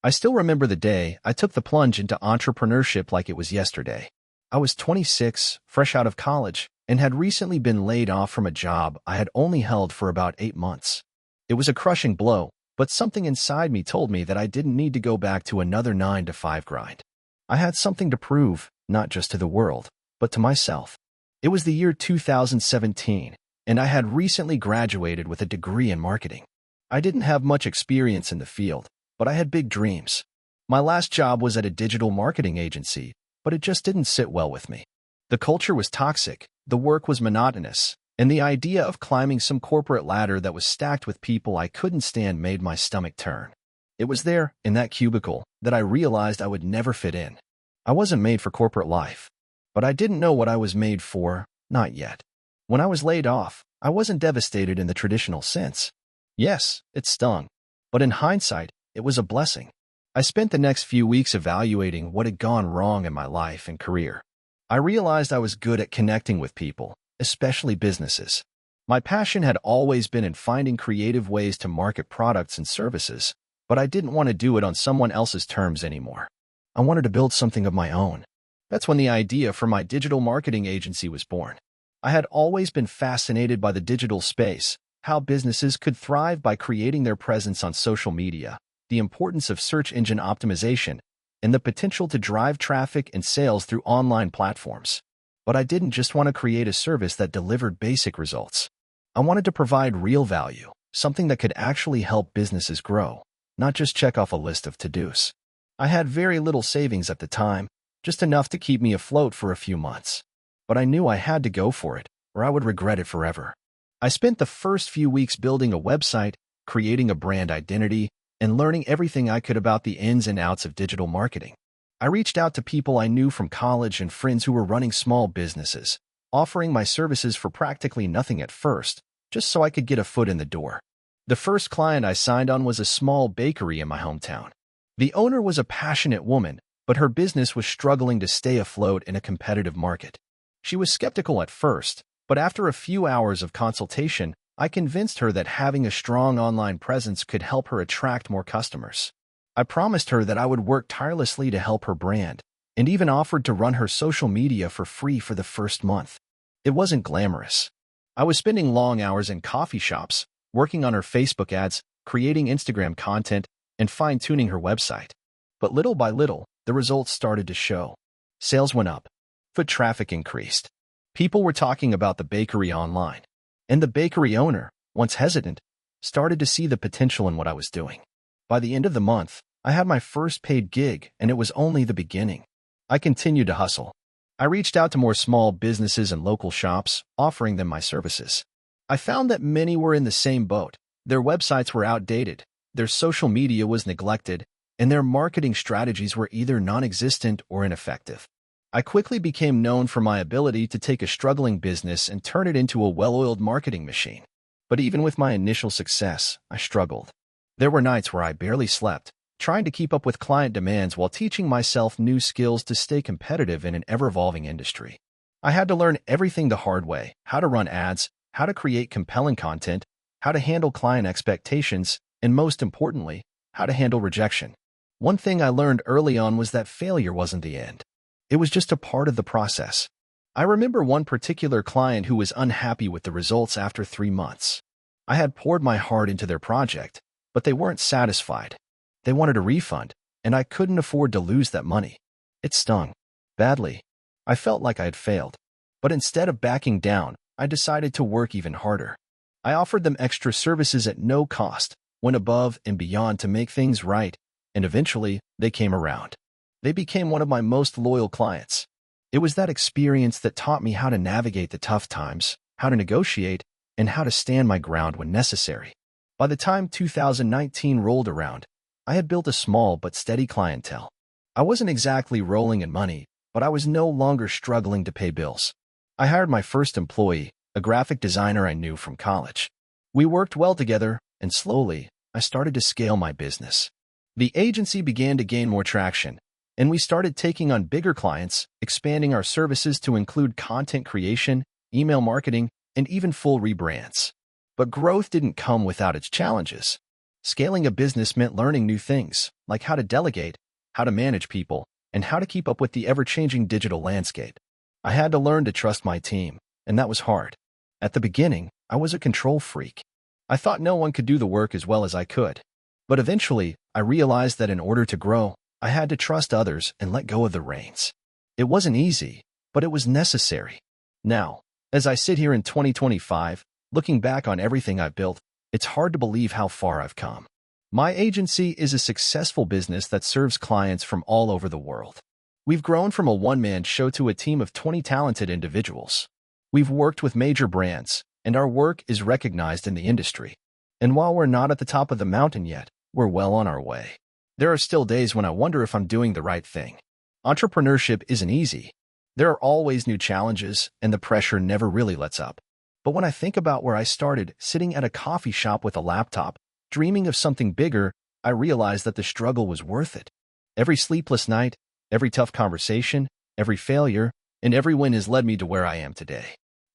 I still remember the day I took the plunge into entrepreneurship like it was yesterday. I was 26, fresh out of college, and had recently been laid off from a job I had only held for about 8 months. It was a crushing blow, but something inside me told me that I didn't need to go back to another 9-to-5 grind. I had something to prove, not just to the world, but to myself. It was the year 2017, and I had recently graduated with a degree in marketing. I didn't have much experience in the field, but I had big dreams. My last job was at a digital marketing agency, but it just didn't sit well with me. The culture was toxic, the work was monotonous, and the idea of climbing some corporate ladder that was stacked with people I couldn't stand made my stomach turn. It was there, in that cubicle, that I realized I would never fit in. I wasn't made for corporate life. But I didn't know what I was made for, not yet. When I was laid off, I wasn't devastated in the traditional sense. Yes, it stung. But in hindsight, it was a blessing. I spent the next few weeks evaluating what had gone wrong in my life and career. I realized I was good at connecting with people, especially businesses. My passion had always been in finding creative ways to market products and services, but I didn't want to do it on someone else's terms anymore. I wanted to build something of my own. That's when the idea for my digital marketing agency was born. I had always been fascinated by the digital space, how businesses could thrive by creating their presence on social media, the importance of search engine optimization, and the potential to drive traffic and sales through online platforms. But I didn't just want to create a service that delivered basic results. I wanted to provide real value, something that could actually help businesses grow, not just check off a list of to-dos. I had very little savings at the time, just enough to keep me afloat for a few months. But I knew I had to go for it, or I would regret it forever. I spent the first few weeks building a website, creating a brand identity, and learning everything I could about the ins and outs of digital marketing. I reached out to people I knew from college and friends who were running small businesses, offering my services for practically nothing at first, just so I could get a foot in the door. The first client I signed on was a small bakery in my hometown. The owner was a passionate woman, but her business was struggling to stay afloat in a competitive market. She was skeptical at first, but after a few hours of consultation, I convinced her that having a strong online presence could help her attract more customers. I promised her that I would work tirelessly to help her brand, and even offered to run her social media for free for the first month. It wasn't glamorous. I was spending long hours in coffee shops, working on her Facebook ads, creating Instagram content, and fine-tuning her website. But little by little, the results started to show. Sales went up. Foot traffic increased. People were talking about the bakery online. And the bakery owner, once hesitant, started to see the potential in what I was doing. By the end of the month, I had my first paid gig, and it was only the beginning. I continued to hustle. I reached out to more small businesses and local shops, offering them my services. I found that many were in the same boat. Their websites were outdated, their social media was neglected, and their marketing strategies were either non-existent or ineffective. I quickly became known for my ability to take a struggling business and turn it into a well-oiled marketing machine. But even with my initial success, I struggled. There were nights where I barely slept, trying to keep up with client demands while teaching myself new skills to stay competitive in an ever-evolving industry. I had to learn everything the hard way: how to run ads, how to create compelling content, how to handle client expectations, and most importantly, how to handle rejection. One thing I learned early on was that failure wasn't the end. It was just a part of the process. I remember one particular client who was unhappy with the results after 3 months. I had poured my heart into their project, but they weren't satisfied. They wanted a refund, and I couldn't afford to lose that money. It stung badly. I felt like I had failed. But instead of backing down, I decided to work even harder. I offered them extra services at no cost, went above and beyond to make things right, and eventually, they came around. They became one of my most loyal clients. It was that experience that taught me how to navigate the tough times, how to negotiate, and how to stand my ground when necessary. By the time 2019 rolled around, I had built a small but steady clientele. I wasn't exactly rolling in money, but I was no longer struggling to pay bills. I hired my first employee, a graphic designer I knew from college. We worked well together, and slowly, I started to scale my business. The agency began to gain more traction, and we started taking on bigger clients, expanding our services to include content creation, email marketing, and even full rebrands. But growth didn't come without its challenges. Scaling a business meant learning new things, like how to delegate, how to manage people, and how to keep up with the ever-changing digital landscape. I had to learn to trust my team, and that was hard. At the beginning, I was a control freak. I thought no one could do the work as well as I could. But eventually, I realized that in order to grow, I had to trust others and let go of the reins. It wasn't easy, but it was necessary. Now, as I sit here in 2025, looking back on everything I've built, it's hard to believe how far I've come. My agency is a successful business that serves clients from all over the world. We've grown from a one-man show to a team of 20 talented individuals. We've worked with major brands, and our work is recognized in the industry. And while we're not at the top of the mountain yet, we're well on our way. There are still days when I wonder if I'm doing the right thing. Entrepreneurship isn't easy. There are always new challenges, and the pressure never really lets up. But when I think about where I started, sitting at a coffee shop with a laptop, dreaming of something bigger, I realize that the struggle was worth it. Every sleepless night, every tough conversation, every failure, and every win has led me to where I am today.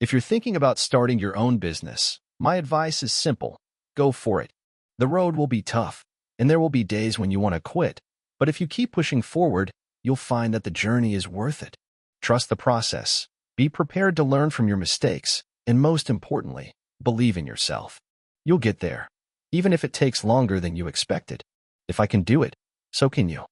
If you're thinking about starting your own business, my advice is simple. Go for it. The road will be tough, and there will be days when you want to quit. But if you keep pushing forward, you'll find that the journey is worth it. Trust the process. Be prepared to learn from your mistakes, and most importantly, believe in yourself. You'll get there, even if it takes longer than you expected. If I can do it, so can you.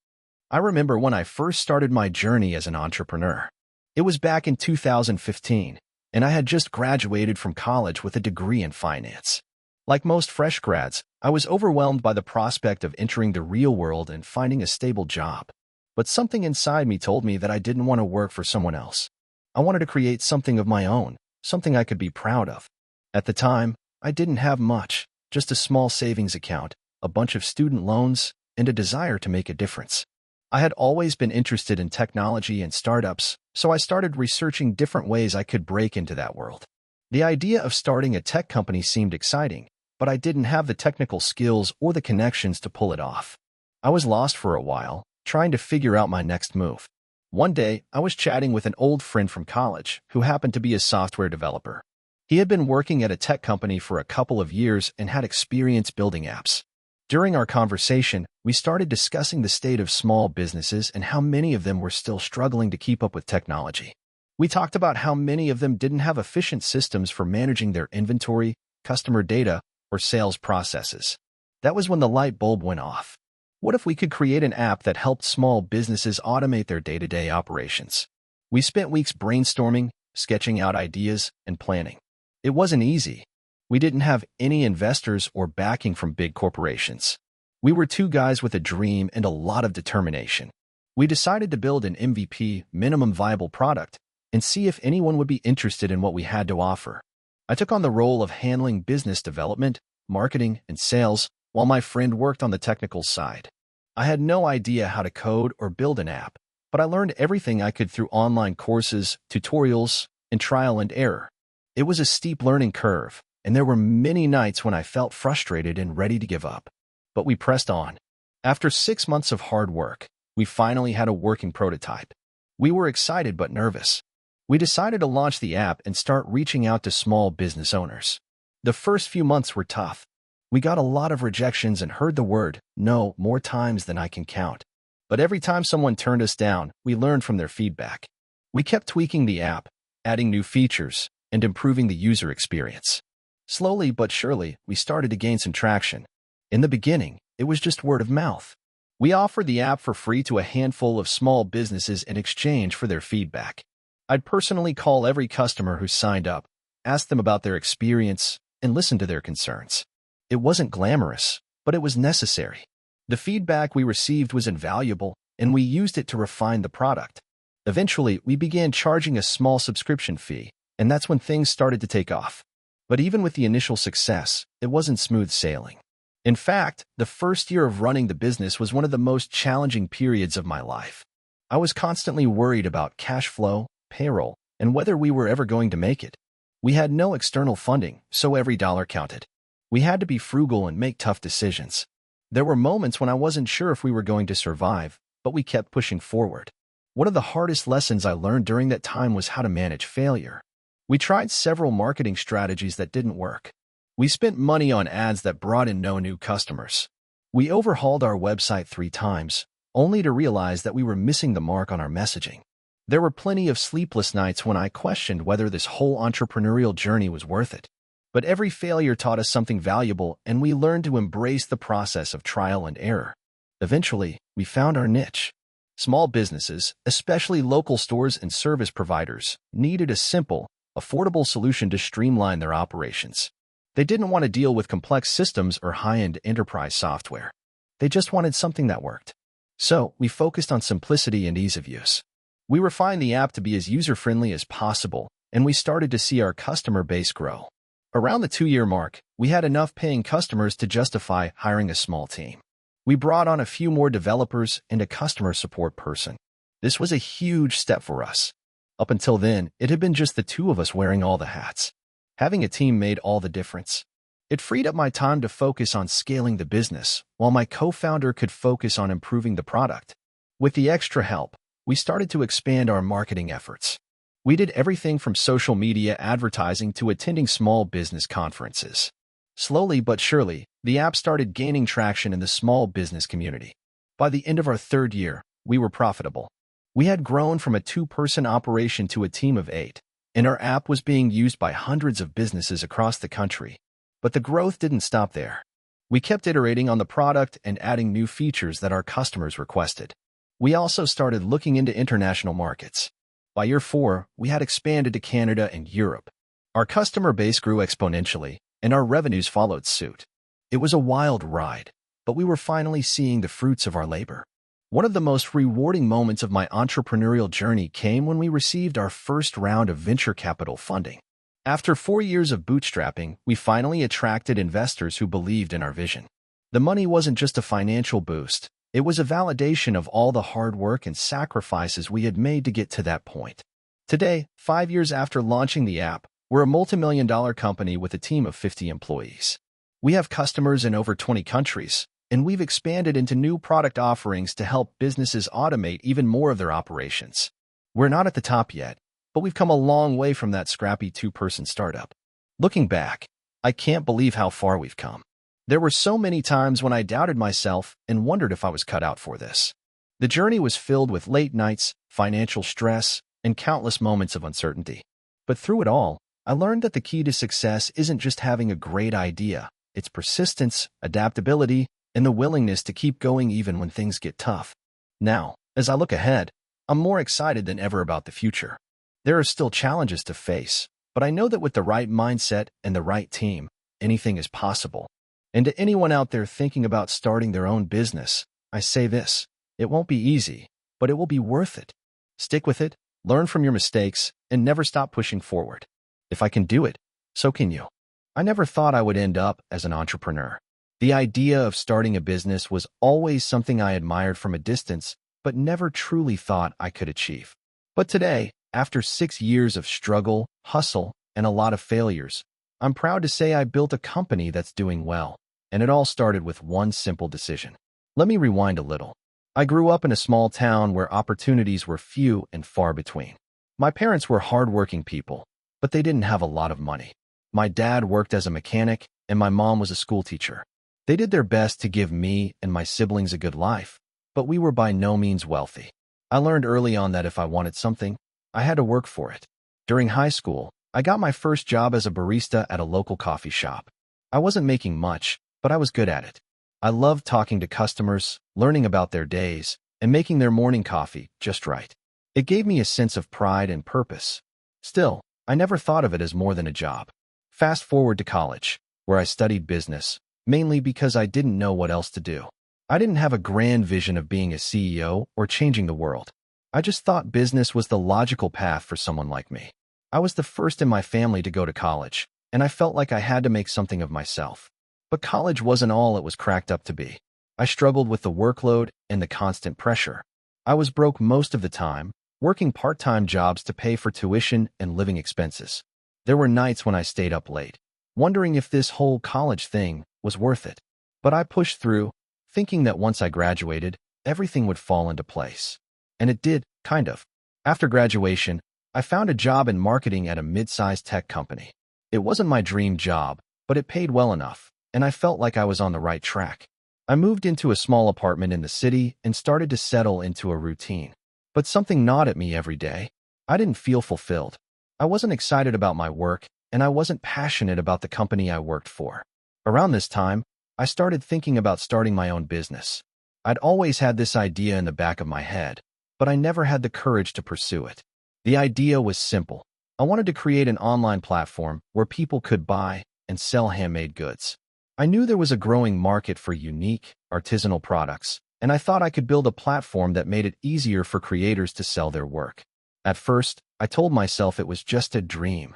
I remember when I first started my journey as an entrepreneur. It was back in 2015, and I had just graduated from college with a degree in finance. Like most fresh grads, I was overwhelmed by the prospect of entering the real world and finding a stable job. But something inside me told me that I didn't want to work for someone else. I wanted to create something of my own, something I could be proud of. At the time, I didn't have much, just a small savings account, a bunch of student loans, and a desire to make a difference. I had always been interested in technology and startups, so I started researching different ways I could break into that world. The idea of starting a tech company seemed exciting, but I didn't have the technical skills or the connections to pull it off. I was lost for a while, trying to figure out my next move. One day, I was chatting with an old friend from college who happened to be a software developer. He had been working at a tech company for a couple of years and had experience building apps. During our conversation, we started discussing the state of small businesses and how many of them were still struggling to keep up with technology. We talked about how many of them didn't have efficient systems for managing their inventory, customer data, or sales processes. That was when the light bulb went off. What if we could create an app that helped small businesses automate their day-to-day operations? We spent weeks brainstorming, sketching out ideas, and planning. It wasn't easy. We didn't have any investors or backing from big corporations. We were two guys with a dream and a lot of determination. We decided to build an MVP, minimum viable product, and see if anyone would be interested in what we had to offer. I took on the role of handling business development, marketing, and sales, while my friend worked on the technical side. I had no idea how to code or build an app, but I learned everything I could through online courses, tutorials, and trial and error. It was a steep learning curve, and there were many nights when I felt frustrated and ready to give up. But we pressed on. After 6 months of hard work, we finally had a working prototype. We were excited but nervous. We decided to launch the app and start reaching out to small business owners. The first few months were tough. We got a lot of rejections and heard the word no more times than I can count. But every time someone turned us down, we learned from their feedback. We kept tweaking the app, adding new features, and improving the user experience. Slowly but surely, we started to gain some traction. In the beginning, it was just word of mouth. We offered the app for free to a handful of small businesses in exchange for their feedback. I'd personally call every customer who signed up, ask them about their experience, and listen to their concerns. It wasn't glamorous, but it was necessary. The feedback we received was invaluable, and we used it to refine the product. Eventually, we began charging a small subscription fee, and that's when things started to take off. But even with the initial success, it wasn't smooth sailing. In fact, the first year of running the business was one of the most challenging periods of my life. I was constantly worried about cash flow, payroll, and whether we were ever going to make it. We had no external funding, so every dollar counted. We had to be frugal and make tough decisions. There were moments when I wasn't sure if we were going to survive, but we kept pushing forward. One of the hardest lessons I learned during that time was how to manage failure. We tried several marketing strategies that didn't work. We spent money on ads that brought in no new customers. We overhauled our website 3 times, only to realize that we were missing the mark on our messaging. There were plenty of sleepless nights when I questioned whether this whole entrepreneurial journey was worth it. But every failure taught us something valuable, and we learned to embrace the process of trial and error. Eventually, we found our niche. Small businesses, especially local stores and service providers, needed a simple, affordable solution to streamline their operations. They didn't want to deal with complex systems or high-end enterprise software. They just wanted something that worked. So, we focused on simplicity and ease of use. We refined the app to be as user-friendly as possible, and we started to see our customer base grow. Around the 2-year mark, we had enough paying customers to justify hiring a small team. We brought on a few more developers and a customer support person. This was a huge step for us. Up until then, it had been just the two of us wearing all the hats. Having a team made all the difference. It freed up my time to focus on scaling the business, while my co-founder could focus on improving the product. With the extra help, we started to expand our marketing efforts. We did everything from social media advertising to attending small business conferences. Slowly but surely, the app started gaining traction in the small business community. By the end of our 3rd year, we were profitable. We had grown from a 2-person operation to a team of 8, and our app was being used by hundreds of businesses across the country. But the growth didn't stop there. We kept iterating on the product and adding new features that our customers requested. We also started looking into international markets. By year 4, we had expanded to Canada and Europe. Our customer base grew exponentially, and our revenues followed suit. It was a wild ride, but we were finally seeing the fruits of our labor. One of the most rewarding moments of my entrepreneurial journey came when we received our first round of venture capital funding. After 4 years of bootstrapping, we finally attracted investors who believed in our vision. The money wasn't just a financial boost. It was a validation of all the hard work and sacrifices we had made to get to that point. Today, 5 years after launching the app, we're a multi-million-dollar company with a team of 50 employees. We have customers in over 20 countries, and we've expanded into new product offerings to help businesses automate even more of their operations. We're not at the top yet, but we've come a long way from that scrappy 2-person startup. Looking back, I can't believe how far we've come. There were so many times when I doubted myself and wondered if I was cut out for this. The journey was filled with late nights, financial stress, and countless moments of uncertainty. But through it all, I learned that the key to success isn't just having a great idea. It's persistence, adaptability, and the willingness to keep going even when things get tough. Now, as I look ahead, I'm more excited than ever about the future. There are still challenges to face, but I know that with the right mindset and the right team, anything is possible. And to anyone out there thinking about starting their own business, I say this: it won't be easy, but it will be worth it. Stick with it, learn from your mistakes, and never stop pushing forward. If I can do it, so can you. I never thought I would end up as an entrepreneur. The idea of starting a business was always something I admired from a distance, but never truly thought I could achieve. But today, after 6 years of struggle, hustle, and a lot of failures, I'm proud to say I built a company that's doing well. And it all started with one simple decision. Let me rewind a little. I grew up in a small town where opportunities were few and far between. My parents were hardworking people, but they didn't have a lot of money. My dad worked as a mechanic, and my mom was a school teacher. They did their best to give me and my siblings a good life, but we were by no means wealthy. I learned early on that if I wanted something, I had to work for it. During high school, I got my first job as a barista at a local coffee shop. I wasn't making much, but I was good at it. I loved talking to customers, learning about their days, and making their morning coffee just right. It gave me a sense of pride and purpose. Still, I never thought of it as more than a job. Fast forward to college, where I studied business, mainly because I didn't know what else to do. I didn't have a grand vision of being a CEO or changing the world. I just thought business was the logical path for someone like me. I was the first in my family to go to college, and I felt like I had to make something of myself. But college wasn't all it was cracked up to be. I struggled with the workload and the constant pressure. I was broke most of the time, working part-time jobs to pay for tuition and living expenses. There were nights when I stayed up late, wondering if this whole college thing was worth it. But I pushed through, thinking that once I graduated, everything would fall into place. And it did, kind of. After graduation, I found a job in marketing at a mid-sized tech company. It wasn't my dream job, but it paid well enough, and I felt like I was on the right track. I moved into a small apartment in the city and started to settle into a routine. But something gnawed at me every day. I didn't feel fulfilled. I wasn't excited about my work, and I wasn't passionate about the company I worked for. Around this time, I started thinking about starting my own business. I'd always had this idea in the back of my head, but I never had the courage to pursue it. The idea was simple. I wanted to create an online platform where people could buy, and sell handmade goods. I knew there was a growing market for unique, artisanal products, and I thought I could build a platform that made it easier for creators to sell their work. At first, I told myself it was just a dream.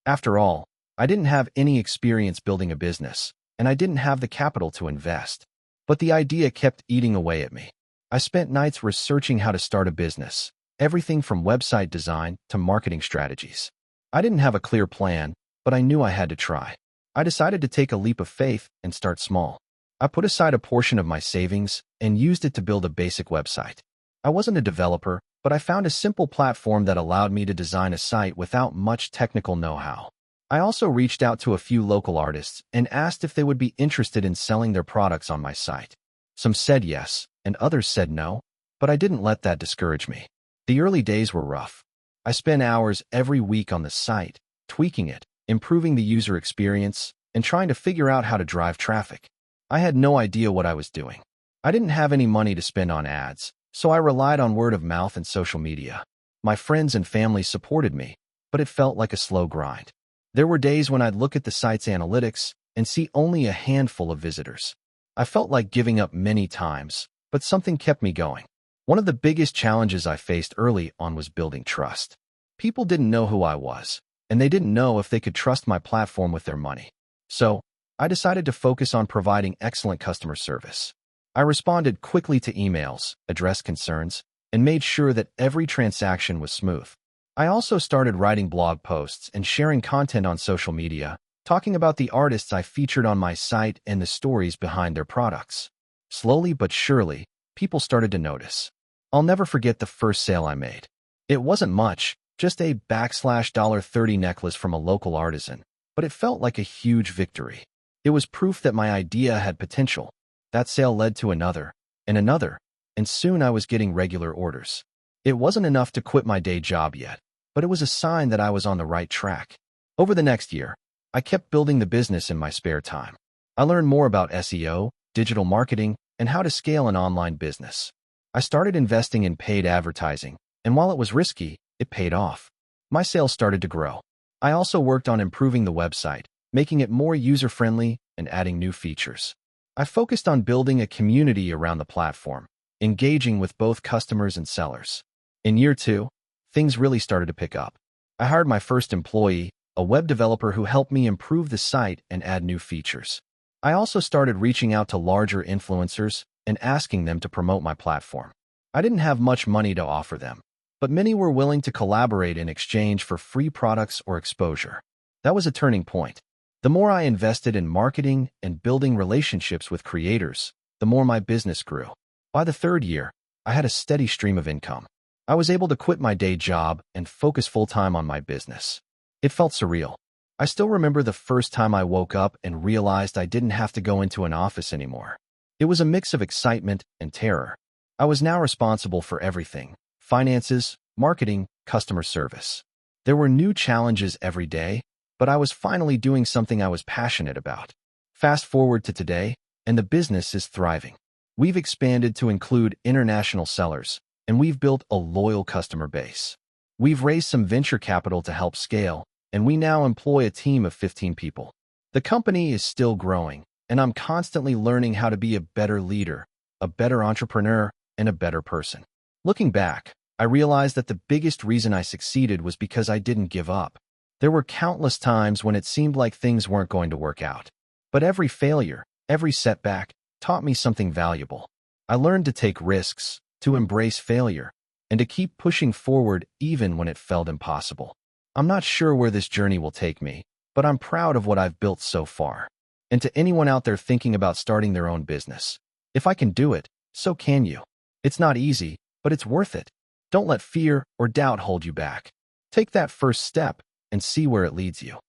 After all, I didn't have any experience building a business, and I didn't have the capital to invest. But the idea kept eating away at me. I spent nights researching how to start a business, everything from website design to marketing strategies. I didn't have a clear plan, but I knew I had to try. I decided to take a leap of faith and start small. I put aside a portion of my savings and used it to build a basic website. I wasn't a developer, but I found a simple platform that allowed me to design a site without much technical know-how. I also reached out to a few local artists and asked if they would be interested in selling their products on my site. Some said yes, and others said no, but I didn't let that discourage me. The early days were rough. I spent hours every week on the site, tweaking it, improving the user experience, and trying to figure out how to drive traffic. I had no idea what I was doing. I didn't have any money to spend on ads, so I relied on word of mouth and social media. My friends and family supported me, but it felt like a slow grind. There were days when I'd look at the site's analytics and see only a handful of visitors. I felt like giving up many times, but something kept me going. One of the biggest challenges I faced early on was building trust. People didn't know who I was, and they didn't know if they could trust my platform with their money. So, I decided to focus on providing excellent customer service. I responded quickly to emails, addressed concerns, and made sure that every transaction was smooth. I also started writing blog posts and sharing content on social media, talking about the artists I featured on my site and the stories behind their products. Slowly but surely, people started to notice. I'll never forget the first sale I made. It wasn't much, just a $30 necklace from a local artisan, but it felt like a huge victory. It was proof that my idea had potential. That sale led to another, and soon I was getting regular orders. It wasn't enough to quit my day job yet, but it was a sign that I was on the right track. Over the next year, I kept building the business in my spare time. I learned more about SEO, digital marketing, and how to scale an online business. I started investing in paid advertising, and while it was risky, it paid off. My sales started to grow. I also worked on improving the website, making it more user-friendly and adding new features. I focused on building a community around the platform, engaging with both customers and sellers. In year 2, things really started to pick up. I hired my first employee, a web developer who helped me improve the site and add new features. I also started reaching out to larger influencers and asking them to promote my platform. I didn't have much money to offer them, but many were willing to collaborate in exchange for free products or exposure. That was a turning point. The more I invested in marketing and building relationships with creators, the more my business grew. By the 3rd year, I had a steady stream of income. I was able to quit my day job and focus full-time on my business. It felt surreal. I still remember the first time I woke up and realized I didn't have to go into an office anymore. It was a mix of excitement and terror. I was now responsible for everything: finances, marketing, customer service. There were new challenges every day, but I was finally doing something I was passionate about. Fast forward to today, and the business is thriving. We've expanded to include international sellers, and we've built a loyal customer base. We've raised some venture capital to help scale, and we now employ a team of 15 people. The company is still growing, and I'm constantly learning how to be a better leader, a better entrepreneur, and a better person. Looking back, I realized that the biggest reason I succeeded was because I didn't give up. There were countless times when it seemed like things weren't going to work out. But every failure, every setback, taught me something valuable. I learned to take risks, to embrace failure, and to keep pushing forward even when it felt impossible. I'm not sure where this journey will take me, but I'm proud of what I've built so far. And to anyone out there thinking about starting their own business, if I can do it, so can you. It's not easy, but it's worth it. Don't let fear or doubt hold you back. Take that first step and see where it leads you.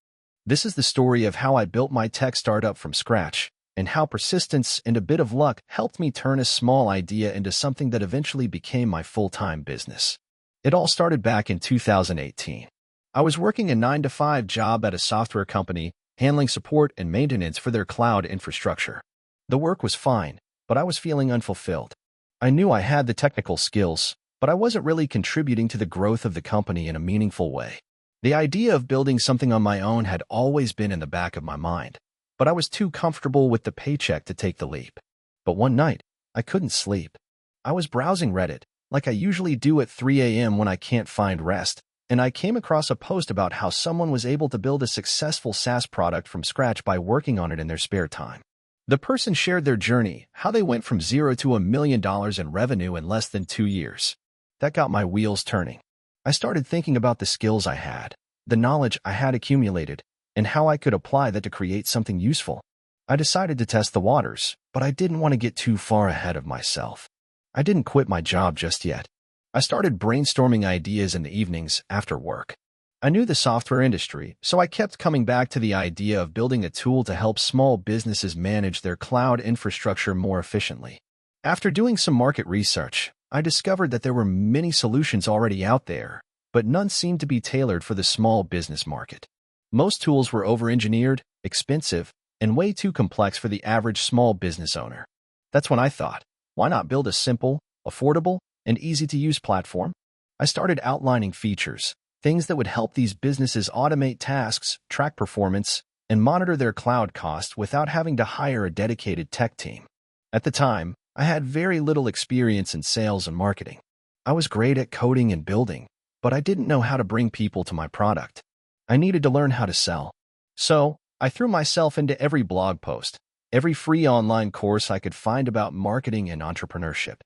This is the story of how I built my tech startup from scratch, and how persistence and a bit of luck helped me turn a small idea into something that eventually became my full-time business. It all started back in 2018. I was working a 9-to-5 job at a software company, handling support and maintenance for their cloud infrastructure. The work was fine, but I was feeling unfulfilled. I knew I had the technical skills, but I wasn't really contributing to the growth of the company in a meaningful way. The idea of building something on my own had always been in the back of my mind, but I was too comfortable with the paycheck to take the leap. But one night, I couldn't sleep. I was browsing Reddit, like I usually do at 3 a.m. when I can't find rest, and I came across a post about how someone was able to build a successful SaaS product from scratch by working on it in their spare time. The person shared their journey, how they went from zero to $1 million in revenue in less than 2 years. That got my wheels turning. I started thinking about the skills I had, the knowledge I had accumulated, and how I could apply that to create something useful. I decided to test the waters, but I didn't want to get too far ahead of myself. I didn't quit my job just yet. I started brainstorming ideas in the evenings after work. I knew the software industry, so I kept coming back to the idea of building a tool to help small businesses manage their cloud infrastructure more efficiently. After doing some market research, I discovered that there were many solutions already out there, but none seemed to be tailored for the small business market. Most tools were over-engineered, expensive, and way too complex for the average small business owner. That's when I thought, why not build a simple, affordable, and easy-to-use platform? I started outlining features, things that would help these businesses automate tasks, track performance, and monitor their cloud costs without having to hire a dedicated tech team. At the time, I had very little experience in sales and marketing. I was great at coding and building, but I didn't know how to bring people to my product. I needed to learn how to sell. So, I threw myself into every blog post, every free online course I could find about marketing and entrepreneurship.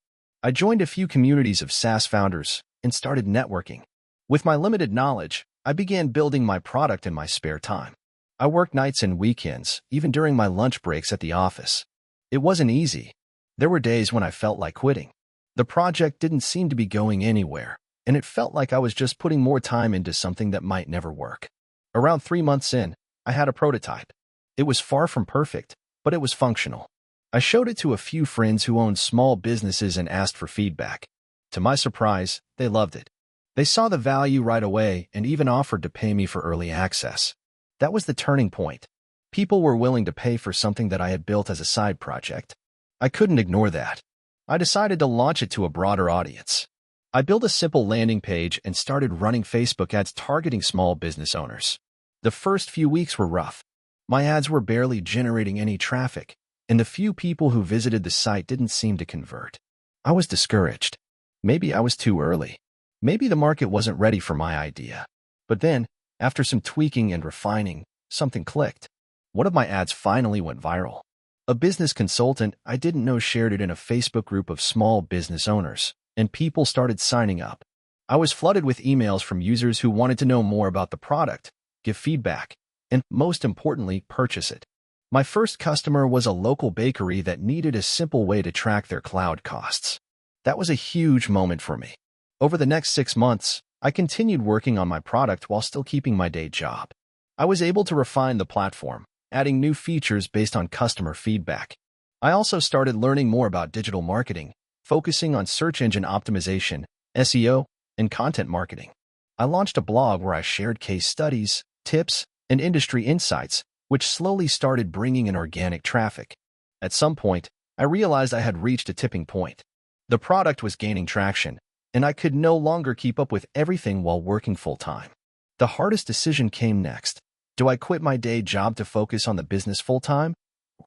I joined a few communities of SaaS founders and started networking. With my limited knowledge, I began building my product in my spare time. I worked nights and weekends, even during my lunch breaks at the office. It wasn't easy. There were days when I felt like quitting. The project didn't seem to be going anywhere, and it felt like I was just putting more time into something that might never work. Around 3 months in, I had a prototype. It was far from perfect, but it was functional. I showed it to a few friends who owned small businesses and asked for feedback. To my surprise, they loved it. They saw the value right away and even offered to pay me for early access. That was the turning point. People were willing to pay for something that I had built as a side project. I couldn't ignore that. I decided to launch it to a broader audience. I built a simple landing page and started running Facebook ads targeting small business owners. The first few weeks were rough. My ads were barely generating any traffic, and the few people who visited the site didn't seem to convert. I was discouraged. Maybe I was too early. Maybe the market wasn't ready for my idea. But then, after some tweaking and refining, something clicked. One of my ads finally went viral. A business consultant I didn't know shared it in a Facebook group of small business owners, and people started signing up. I was flooded with emails from users who wanted to know more about the product, give feedback, and, most importantly, purchase it. My first customer was a local bakery that needed a simple way to track their cloud costs. That was a huge moment for me. Over the next 6 months, I continued working on my product while still keeping my day job. I was able to refine the platform, adding new features based on customer feedback. I also started learning more about digital marketing, focusing on search engine optimization, SEO, and content marketing. I launched a blog where I shared case studies, tips, and industry insights, which slowly started bringing in organic traffic. At some point, I realized I had reached a tipping point. The product was gaining traction, and I could no longer keep up with everything while working full-time. The hardest decision came next. Do I quit my day job to focus on the business full-time,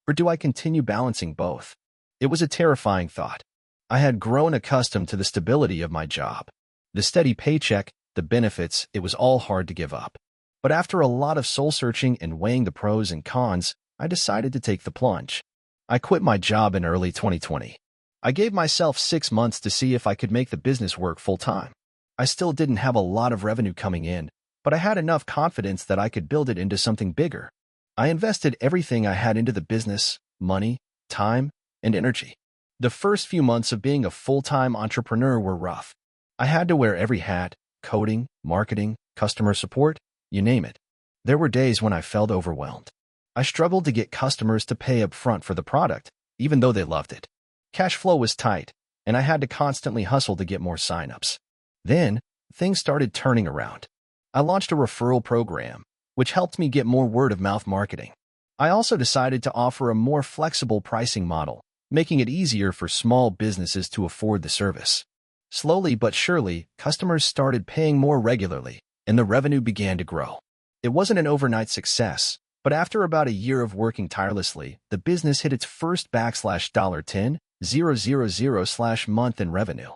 or do I continue balancing both? It was a terrifying thought. I had grown accustomed to the stability of my job. The steady paycheck, the benefits, it was all hard to give up. But after a lot of soul-searching and weighing the pros and cons, I decided to take the plunge. I quit my job in early 2020. I gave myself 6 months to see if I could make the business work full-time. I still didn't have a lot of revenue coming in, but I had enough confidence that I could build it into something bigger. I invested everything I had into the business, money, time, and energy. The first few months of being a full-time entrepreneur were rough. I had to wear every hat: coding, marketing, customer support, you name it. There were days when I felt overwhelmed. I struggled to get customers to pay up front for the product, even though they loved it. Cash flow was tight, and I had to constantly hustle to get more signups. Then, things started turning around. I launched a referral program, which helped me get more word-of-mouth marketing. I also decided to offer a more flexible pricing model, making it easier for small businesses to afford the service. Slowly but surely, customers started paying more regularly, and the revenue began to grow. It wasn't an overnight success, but after about a year of working tirelessly, the business hit its first $10,000 month in revenue.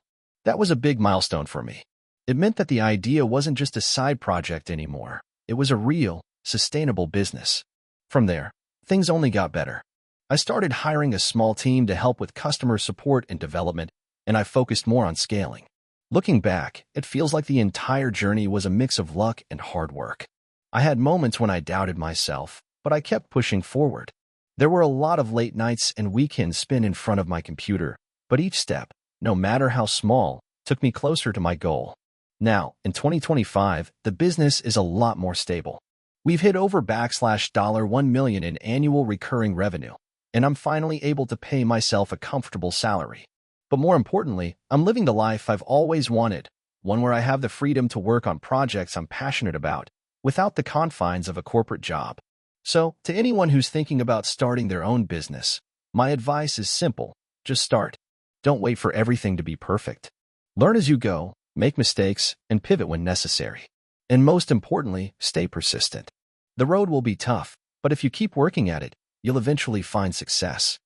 That was a big milestone for me. It meant that the idea wasn't just a side project anymore. It was a real, sustainable business. From there, things only got better. I started hiring a small team to help with customer support and development, and I focused more on scaling. Looking back, it feels like the entire journey was a mix of luck and hard work. I had moments when I doubted myself, but I kept pushing forward. There were a lot of late nights and weekends spent in front of my computer, but each step, no matter how small, took me closer to my goal. Now, in 2025, the business is a lot more stable. We've hit over $1 million in annual recurring revenue, and I'm finally able to pay myself a comfortable salary. But more importantly, I'm living the life I've always wanted, one where I have the freedom to work on projects I'm passionate about, without the confines of a corporate job. So, to anyone who's thinking about starting their own business, my advice is simple: just start. Don't wait for everything to be perfect. Learn as you go, make mistakes, and pivot when necessary. And most importantly, stay persistent. The road will be tough, but if you keep working at it, you'll eventually find success.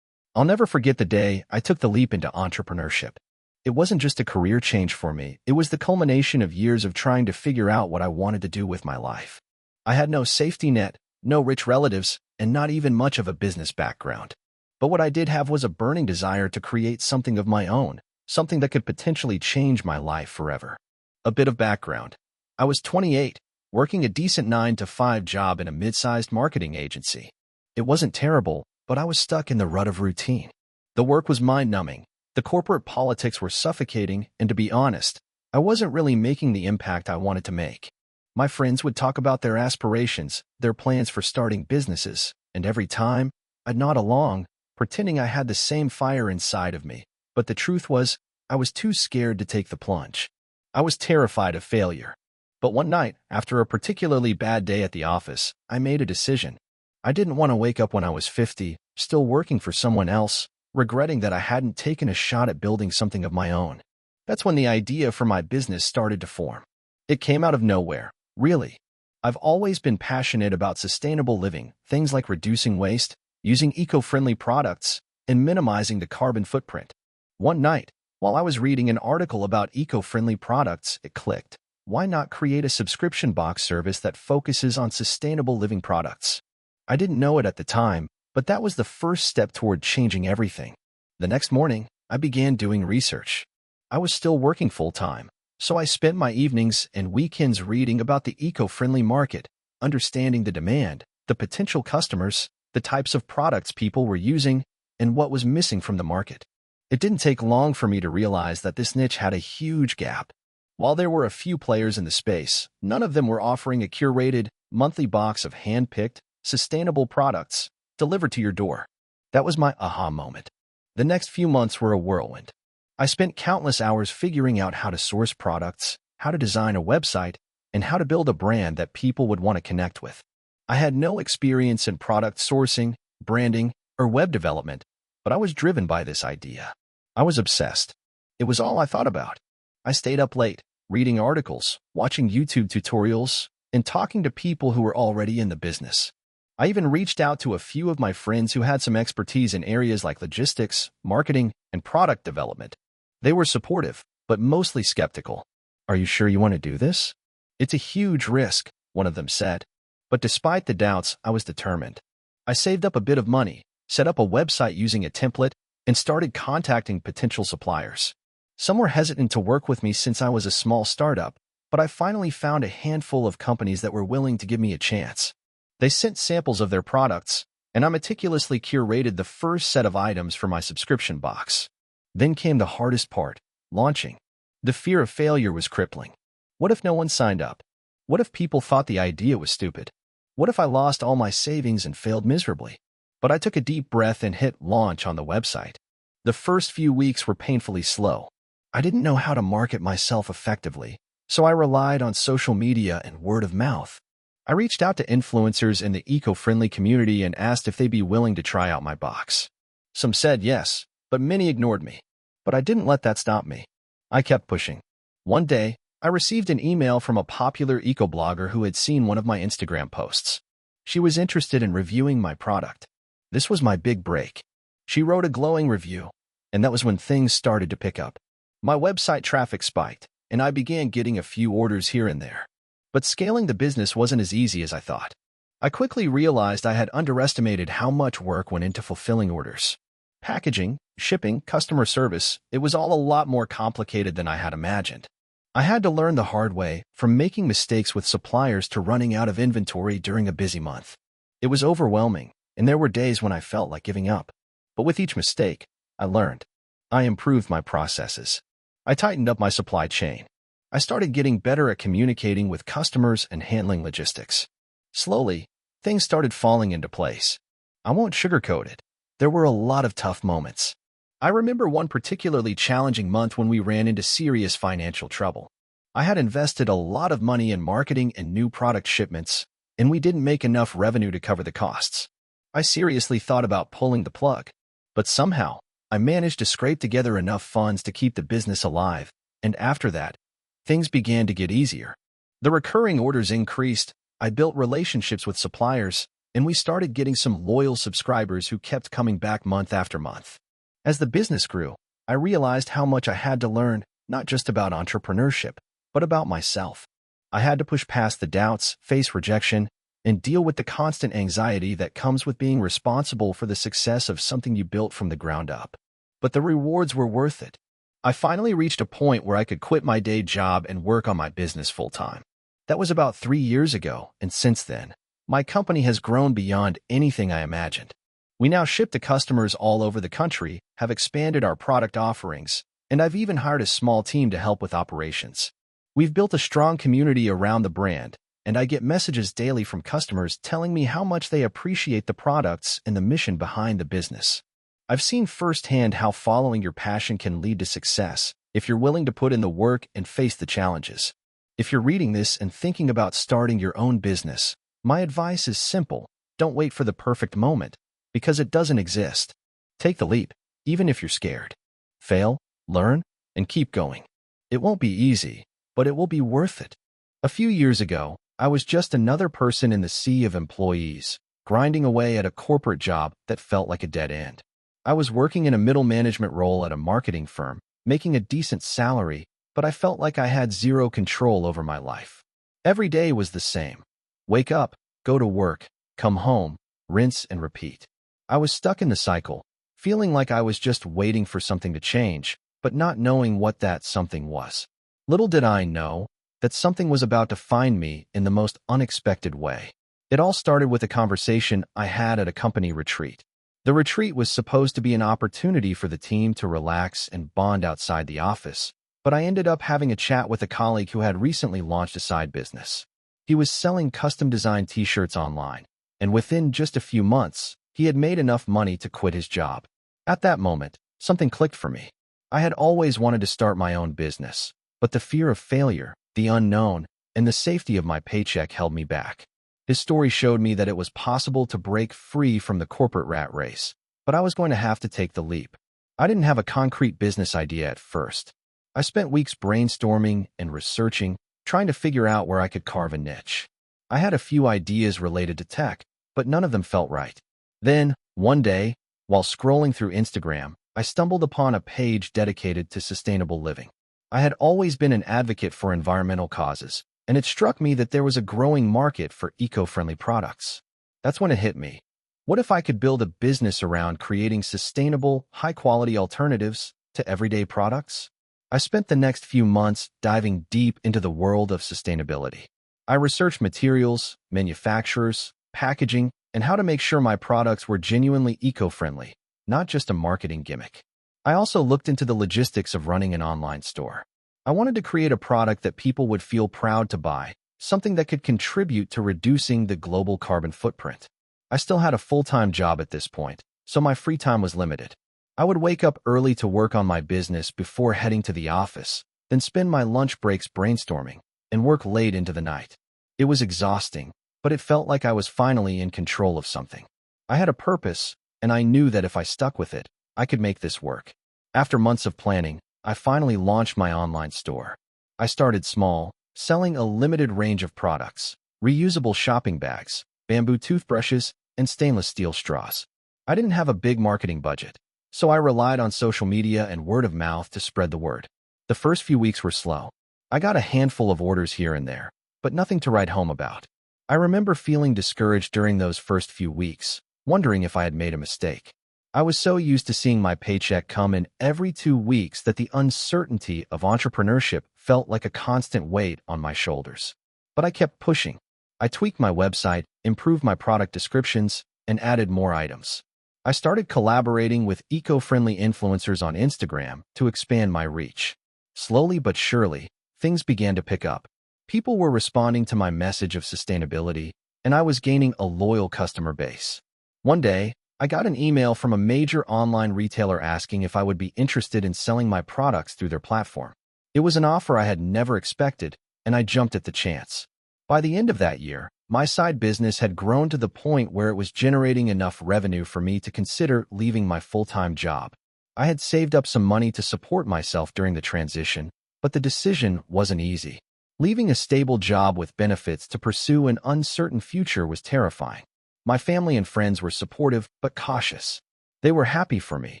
I'll never forget the day I took the leap into entrepreneurship. It wasn't just a career change for me, it was the culmination of years of trying to figure out what I wanted to do with my life. I had no safety net, no rich relatives, and not even much of a business background. But what I did have was a burning desire to create something of my own, something that could potentially change my life forever. A bit of background. I was 28, working a decent 9-to-5 job in a mid-sized marketing agency. It wasn't terrible, but I was stuck in the rut of routine. The work was mind-numbing, the corporate politics were suffocating, and to be honest, I wasn't really making the impact I wanted to make. My friends would talk about their aspirations, their plans for starting businesses, and every time, I'd nod along, pretending I had the same fire inside of me. But the truth was, I was too scared to take the plunge. I was terrified of failure. But one night, after a particularly bad day at the office, I made a decision. I didn't want to wake up when I was 50, still working for someone else, regretting that I hadn't taken a shot at building something of my own. That's when the idea for my business started to form. It came out of nowhere, really. I've always been passionate about sustainable living, things like reducing waste, using eco-friendly products, and minimizing the carbon footprint. One night, while I was reading an article about eco-friendly products, it clicked. Why not create a subscription box service that focuses on sustainable living products? I didn't know it at the time, but that was the first step toward changing everything. The next morning, I began doing research. I was still working full-time, so I spent my evenings and weekends reading about the eco-friendly market, understanding the demand, the potential customers, the types of products people were using, and what was missing from the market. It didn't take long for me to realize that this niche had a huge gap. While there were a few players in the space, none of them were offering a curated, monthly box of hand-picked, sustainable products delivered to your door. That was my aha moment. The next few months were a whirlwind. I spent countless hours figuring out how to source products, how to design a website, and how to build a brand that people would want to connect with. I had no experience in product sourcing, branding, or web development, but I was driven by this idea. I was obsessed. It was all I thought about. I stayed up late, reading articles, watching YouTube tutorials, and talking to people who were already in the business. I even reached out to a few of my friends who had some expertise in areas like logistics, marketing, and product development. They were supportive, but mostly skeptical. "Are you sure you want to do this? It's a huge risk," one of them said. But despite the doubts, I was determined. I saved up a bit of money, set up a website using a template, and started contacting potential suppliers. Some were hesitant to work with me since I was a small startup, but I finally found a handful of companies that were willing to give me a chance. They sent samples of their products, and I meticulously curated the first set of items for my subscription box. Then came the hardest part: launching. The fear of failure was crippling. What if no one signed up? What if people thought the idea was stupid? What if I lost all my savings and failed miserably? But I took a deep breath and hit launch on the website. The first few weeks were painfully slow. I didn't know how to market myself effectively, so I relied on social media and word of mouth. I reached out to influencers in the eco-friendly community and asked if they'd be willing to try out my box. Some said yes, but many ignored me. But I didn't let that stop me. I kept pushing. One day, I received an email from a popular eco-blogger who had seen one of my Instagram posts. She was interested in reviewing my product. This was my big break. She wrote a glowing review, and that was when things started to pick up. My website traffic spiked, and I began getting a few orders here and there. But scaling the business wasn't as easy as I thought. I quickly realized I had underestimated how much work went into fulfilling orders. Packaging, shipping, customer service, it was all a lot more complicated than I had imagined. I had to learn the hard way, from making mistakes with suppliers to running out of inventory during a busy month. It was overwhelming, and there were days when I felt like giving up. But with each mistake, I learned. I improved my processes. I tightened up my supply chain. I started getting better at communicating with customers and handling logistics. Slowly, things started falling into place. I won't sugarcoat it. There were a lot of tough moments. I remember one particularly challenging month when we ran into serious financial trouble. I had invested a lot of money in marketing and new product shipments, and we didn't make enough revenue to cover the costs. I seriously thought about pulling the plug. But somehow, I managed to scrape together enough funds to keep the business alive, and after that, things began to get easier. The recurring orders increased, I built relationships with suppliers, and we started getting some loyal subscribers who kept coming back month after month. As the business grew, I realized how much I had to learn, not just about entrepreneurship, but about myself. I had to push past the doubts, face rejection, and deal with the constant anxiety that comes with being responsible for the success of something you built from the ground up. But the rewards were worth it. I finally reached a point where I could quit my day job and work on my business full-time. That was about 3 years ago, and since then, my company has grown beyond anything I imagined. We now ship to customers all over the country, have expanded our product offerings, and I've even hired a small team to help with operations. We've built a strong community around the brand, and I get messages daily from customers telling me how much they appreciate the products and the mission behind the business. I've seen firsthand how following your passion can lead to success if you're willing to put in the work and face the challenges. If you're reading this and thinking about starting your own business, my advice is simple: don't wait for the perfect moment, because it doesn't exist. Take the leap, even if you're scared. Fail, learn, and keep going. It won't be easy, but it will be worth it. A few years ago, I was just another person in the sea of employees, grinding away at a corporate job that felt like a dead end. I was working in a middle management role at a marketing firm, making a decent salary, but I felt like I had zero control over my life. Every day was the same. Wake up, go to work, come home, rinse and repeat. I was stuck in the cycle, feeling like I was just waiting for something to change, but not knowing what that something was. Little did I know that something was about to find me in the most unexpected way. It all started with a conversation I had at a company retreat. The retreat was supposed to be an opportunity for the team to relax and bond outside the office, but I ended up having a chat with a colleague who had recently launched a side business. He was selling custom-designed t-shirts online, and within just a few months, he had made enough money to quit his job. At that moment, something clicked for me. I had always wanted to start my own business, but the fear of failure, the unknown, and the safety of my paycheck held me back. His story showed me that it was possible to break free from the corporate rat race, but I was going to have to take the leap. I didn't have a concrete business idea at first. I spent weeks brainstorming and researching, trying to figure out where I could carve a niche. I had a few ideas related to tech, but none of them felt right. Then, one day, while scrolling through Instagram, I stumbled upon a page dedicated to sustainable living. I had always been an advocate for environmental causes, and it struck me that there was a growing market for eco-friendly products. That's when it hit me. What if I could build a business around creating sustainable, high-quality alternatives to everyday products? I spent the next few months diving deep into the world of sustainability. I researched materials, manufacturers, packaging, and how to make sure my products were genuinely eco-friendly, not just a marketing gimmick. I also looked into the logistics of running an online store. I wanted to create a product that people would feel proud to buy, something that could contribute to reducing the global carbon footprint. I still had a full-time job at this point, so my free time was limited. I would wake up early to work on my business before heading to the office, then spend my lunch breaks brainstorming, and work late into the night. It was exhausting, but it felt like I was finally in control of something. I had a purpose, and I knew that if I stuck with it, I could make this work. After months of planning, I finally launched my online store. I started small, selling a limited range of products: reusable shopping bags, bamboo toothbrushes, and stainless steel straws. I didn't have a big marketing budget, so I relied on social media and word of mouth to spread the word. The first few weeks were slow. I got a handful of orders here and there, but nothing to write home about. I remember feeling discouraged during those first few weeks, wondering if I had made a mistake. I was so used to seeing my paycheck come in every 2 weeks that the uncertainty of entrepreneurship felt like a constant weight on my shoulders. But I kept pushing. I tweaked my website, improved my product descriptions, and added more items. I started collaborating with eco-friendly influencers on Instagram to expand my reach. Slowly but surely, things began to pick up. People were responding to my message of sustainability, and I was gaining a loyal customer base. One day, I got an email from a major online retailer asking if I would be interested in selling my products through their platform. It was an offer I had never expected, and I jumped at the chance. By the end of that year, my side business had grown to the point where it was generating enough revenue for me to consider leaving my full-time job. I had saved up some money to support myself during the transition, but the decision wasn't easy. Leaving a stable job with benefits to pursue an uncertain future was terrifying. My family and friends were supportive but cautious. They were happy for me,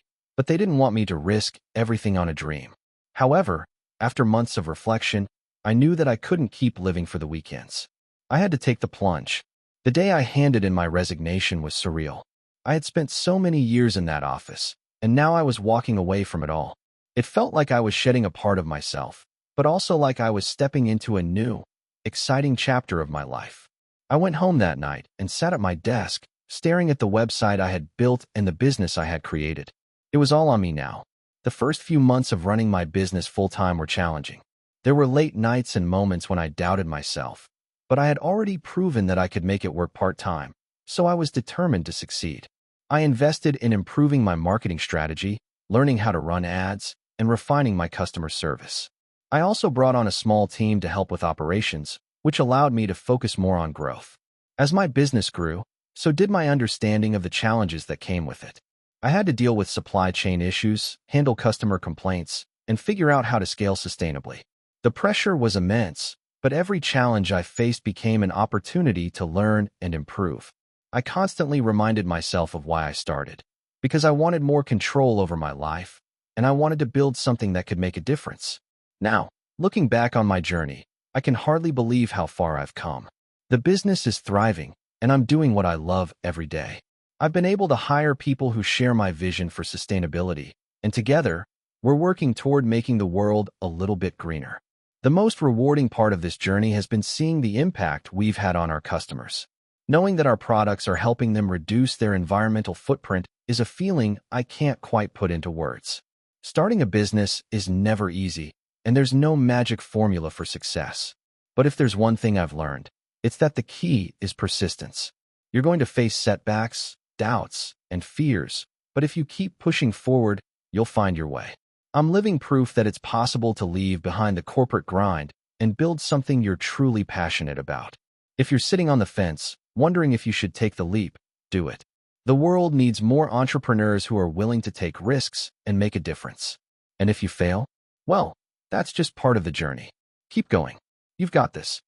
but they didn't want me to risk everything on a dream. However, after months of reflection, I knew that I couldn't keep living for the weekends. I had to take the plunge. The day I handed in my resignation was surreal. I had spent so many years in that office, and now I was walking away from it all. It felt like I was shedding a part of myself, but also like I was stepping into a new, exciting chapter of my life. I went home that night and sat at my desk, staring at the website I had built and the business I had created. It was all on me now. The first few months of running my business full-time were challenging. There were late nights and moments when I doubted myself, but I had already proven that I could make it work part-time, so I was determined to succeed. I invested in improving my marketing strategy, learning how to run ads, and refining my customer service. I also brought on a small team to help with operations, which allowed me to focus more on growth. As my business grew, so did my understanding of the challenges that came with it. I had to deal with supply chain issues, handle customer complaints, and figure out how to scale sustainably. The pressure was immense, but every challenge I faced became an opportunity to learn and improve. I constantly reminded myself of why I started, because I wanted more control over my life, and I wanted to build something that could make a difference. Now, looking back on my journey, I can hardly believe how far I've come. The business is thriving, and I'm doing what I love every day. I've been able to hire people who share my vision for sustainability, and together, we're working toward making the world a little bit greener. The most rewarding part of this journey has been seeing the impact we've had on our customers. Knowing that our products are helping them reduce their environmental footprint is a feeling I can't quite put into words. Starting a business is never easy, and there's no magic formula for success. But if there's one thing I've learned, it's that the key is persistence. You're going to face setbacks, doubts, and fears, but if you keep pushing forward, you'll find your way. I'm living proof that it's possible to leave behind the corporate grind and build something you're truly passionate about. If you're sitting on the fence, wondering if you should take the leap, do it. The world needs more entrepreneurs who are willing to take risks and make a difference. And if you fail, well, that's just part of the journey. Keep going. You've got this.